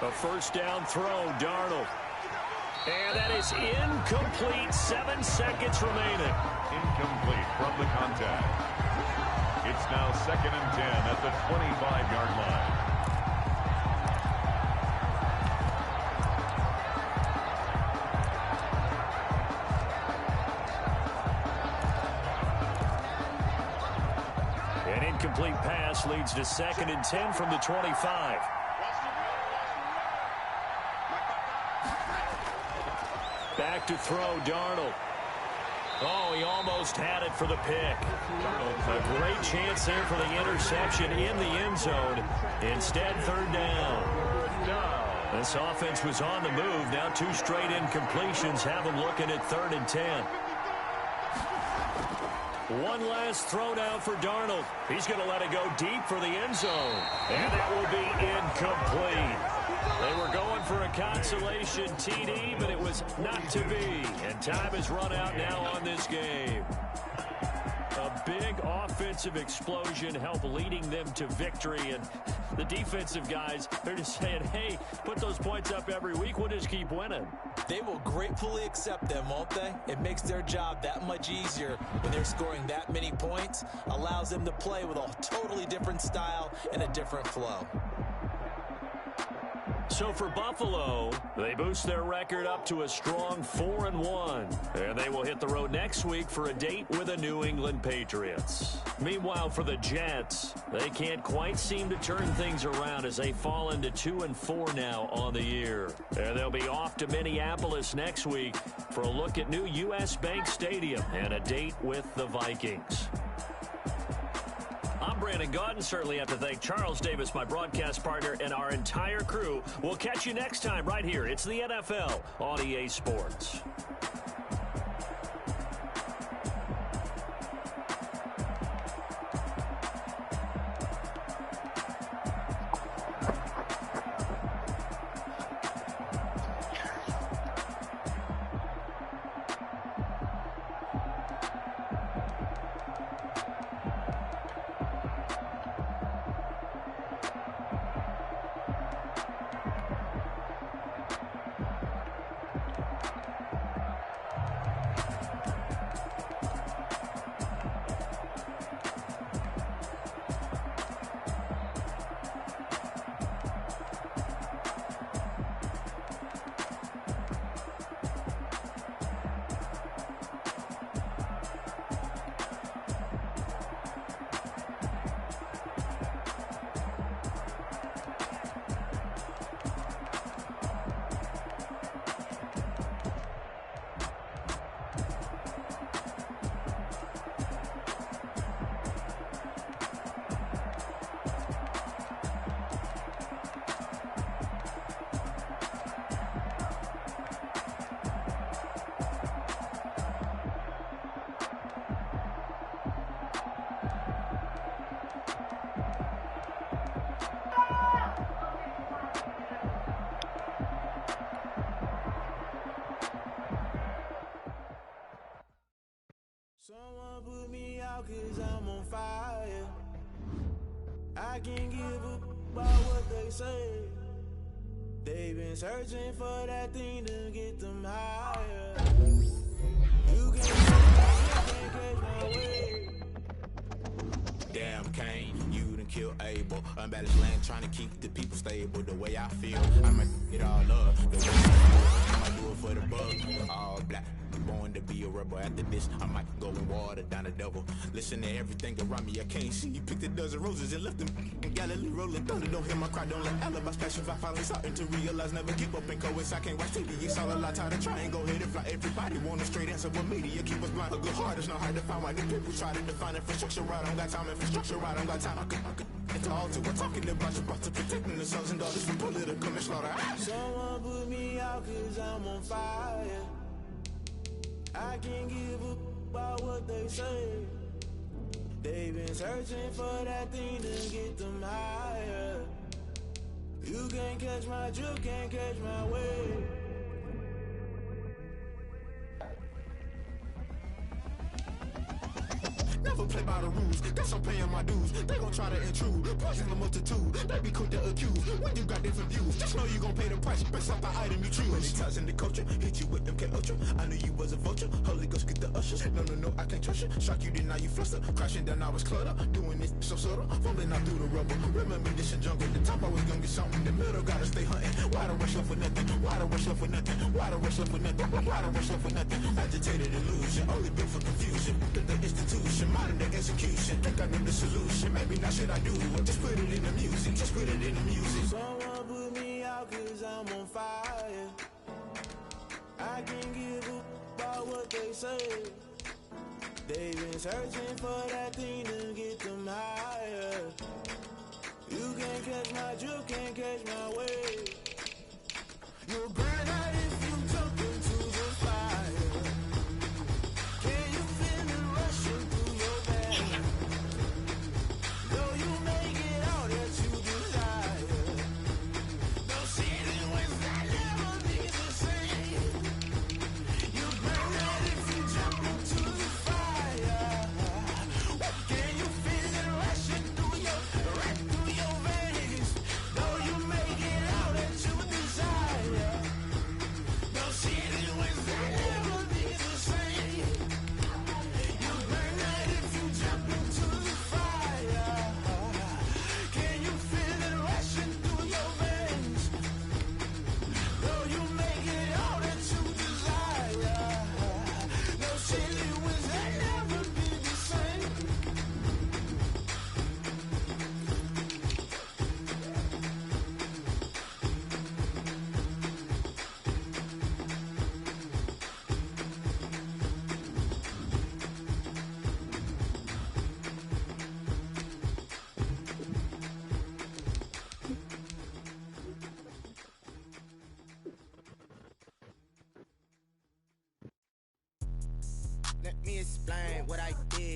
A first down throw, Darnold. And that is incomplete. 7 seconds remaining. Incomplete from the contact. It's now 2nd and 10 at the 25-yard line. An incomplete pass leads to 2nd and 10 from the 25. Back to throw, Darnold. Oh, he almost had it for the pick. A great chance there for the interception in the end zone. Instead, 3rd down. This offense was on the move. Now 2 straight incompletions have them looking at 3rd and 10. One last throw now for Darnold. He's going to let it go deep for the end zone. And that will be incomplete. They were going for a consolation TD, but it was not to be. And time has run out now on this game. A big offensive explosion helped leading them to victory. And the defensive guys, they're just saying, hey, put those points up every week. We'll just keep winning. They will gratefully accept them, won't they? It makes their job that much easier when they're scoring that many points. Allows them to play with a totally different style and a different flow. So for Buffalo, they boost their record up to a strong 4-1. And they will hit the road next week for a date with the New England Patriots. Meanwhile, for the Jets, they can't quite seem to turn things around as they fall into 2-4 now on the year. And they'll be off to Minneapolis next week for a look at new U.S. Bank Stadium and a date with the Vikings. I'm Brandon Gaudin. Certainly have to thank Charles Davis, my broadcast partner, and our entire crew. We'll catch you next time right here. It's the NFL on EA Sports. Someone put me out 'cause I'm on fire. I can't give up about what they say. They've been searching for that thing to get them higher. You can't catch my way. Damn Kane, you done killed Abel. Unbalanced land trying to keep the people stable. The way I feel, I might it all up. The way I might do it for the bug. All black. Born to be a rebel. After this, I might go and water down the devil. Listen to everything around me, I can't see. Picked a dozen roses and left them in Galilee rolling thunder. Don't hear my cry, don't let alibis passion. I finally starting to realize, never give up and coincide. I can't watch TV, it's all a lot. Tired of trying, go ahead and fly. Everybody want a straight answer, but media keep us blind. A good heart is not hard to find. Why the people try to define infrastructure right? I don't got time, infrastructure right? I don't got time. I could it's all to we're talking about to protecting the sons and daughters from political and slaughter. Someone put me out 'cause I'm on fire. I can't give up about what they say. They've been searching for that thing to get them higher. You can't catch my drift, can't catch my wave. Never play by the rules. Guess I'm paying my dues. They gon' try to intrude. Poison the multitude. They be quick to accuse. When you got different views, just know you gon' pay the price based off the item you choose. When it's ties in the culture, hit you with MK Ultra. I knew you was a vulture. Holy Ghost get the ushers. No, I can't trust you. Shock you, then now you fluster. Crashing down, I was clutter. Doing this so subtle. Fumbling out through the rubble. Remember this in jungle. The top always gonna get something. The middle gotta stay hunting. Why the rush left for nothing? Why the rush left for nothing? Why the rush left for nothing? Why the rush left for nothing? Agitated illusion. Only built for confusion. The institution. Modern day execution. Think I know the solution. Maybe not should I do it? Just put it in the music. Just put it in the music. Someone put me out cause I'm on fire. I can't give up about what they say. They've been searching for that thing to get them higher. You can't catch my drift, can't catch my wave. You'll burn out if you jump into the fire. Can you feel it rushing through your veins? Though you make it all that you desire. Those seasons when I never be the same. You burn out if you jump into the fire. Can you feel it rushing through your veins? Though you make it all that you desire. Those seasons when I never be the same. You burn out if you jump into the fire. Can you feel it rushing through your veins? Though you make it all that you desire. Those silly winds that never be the same. Let me explain what I did.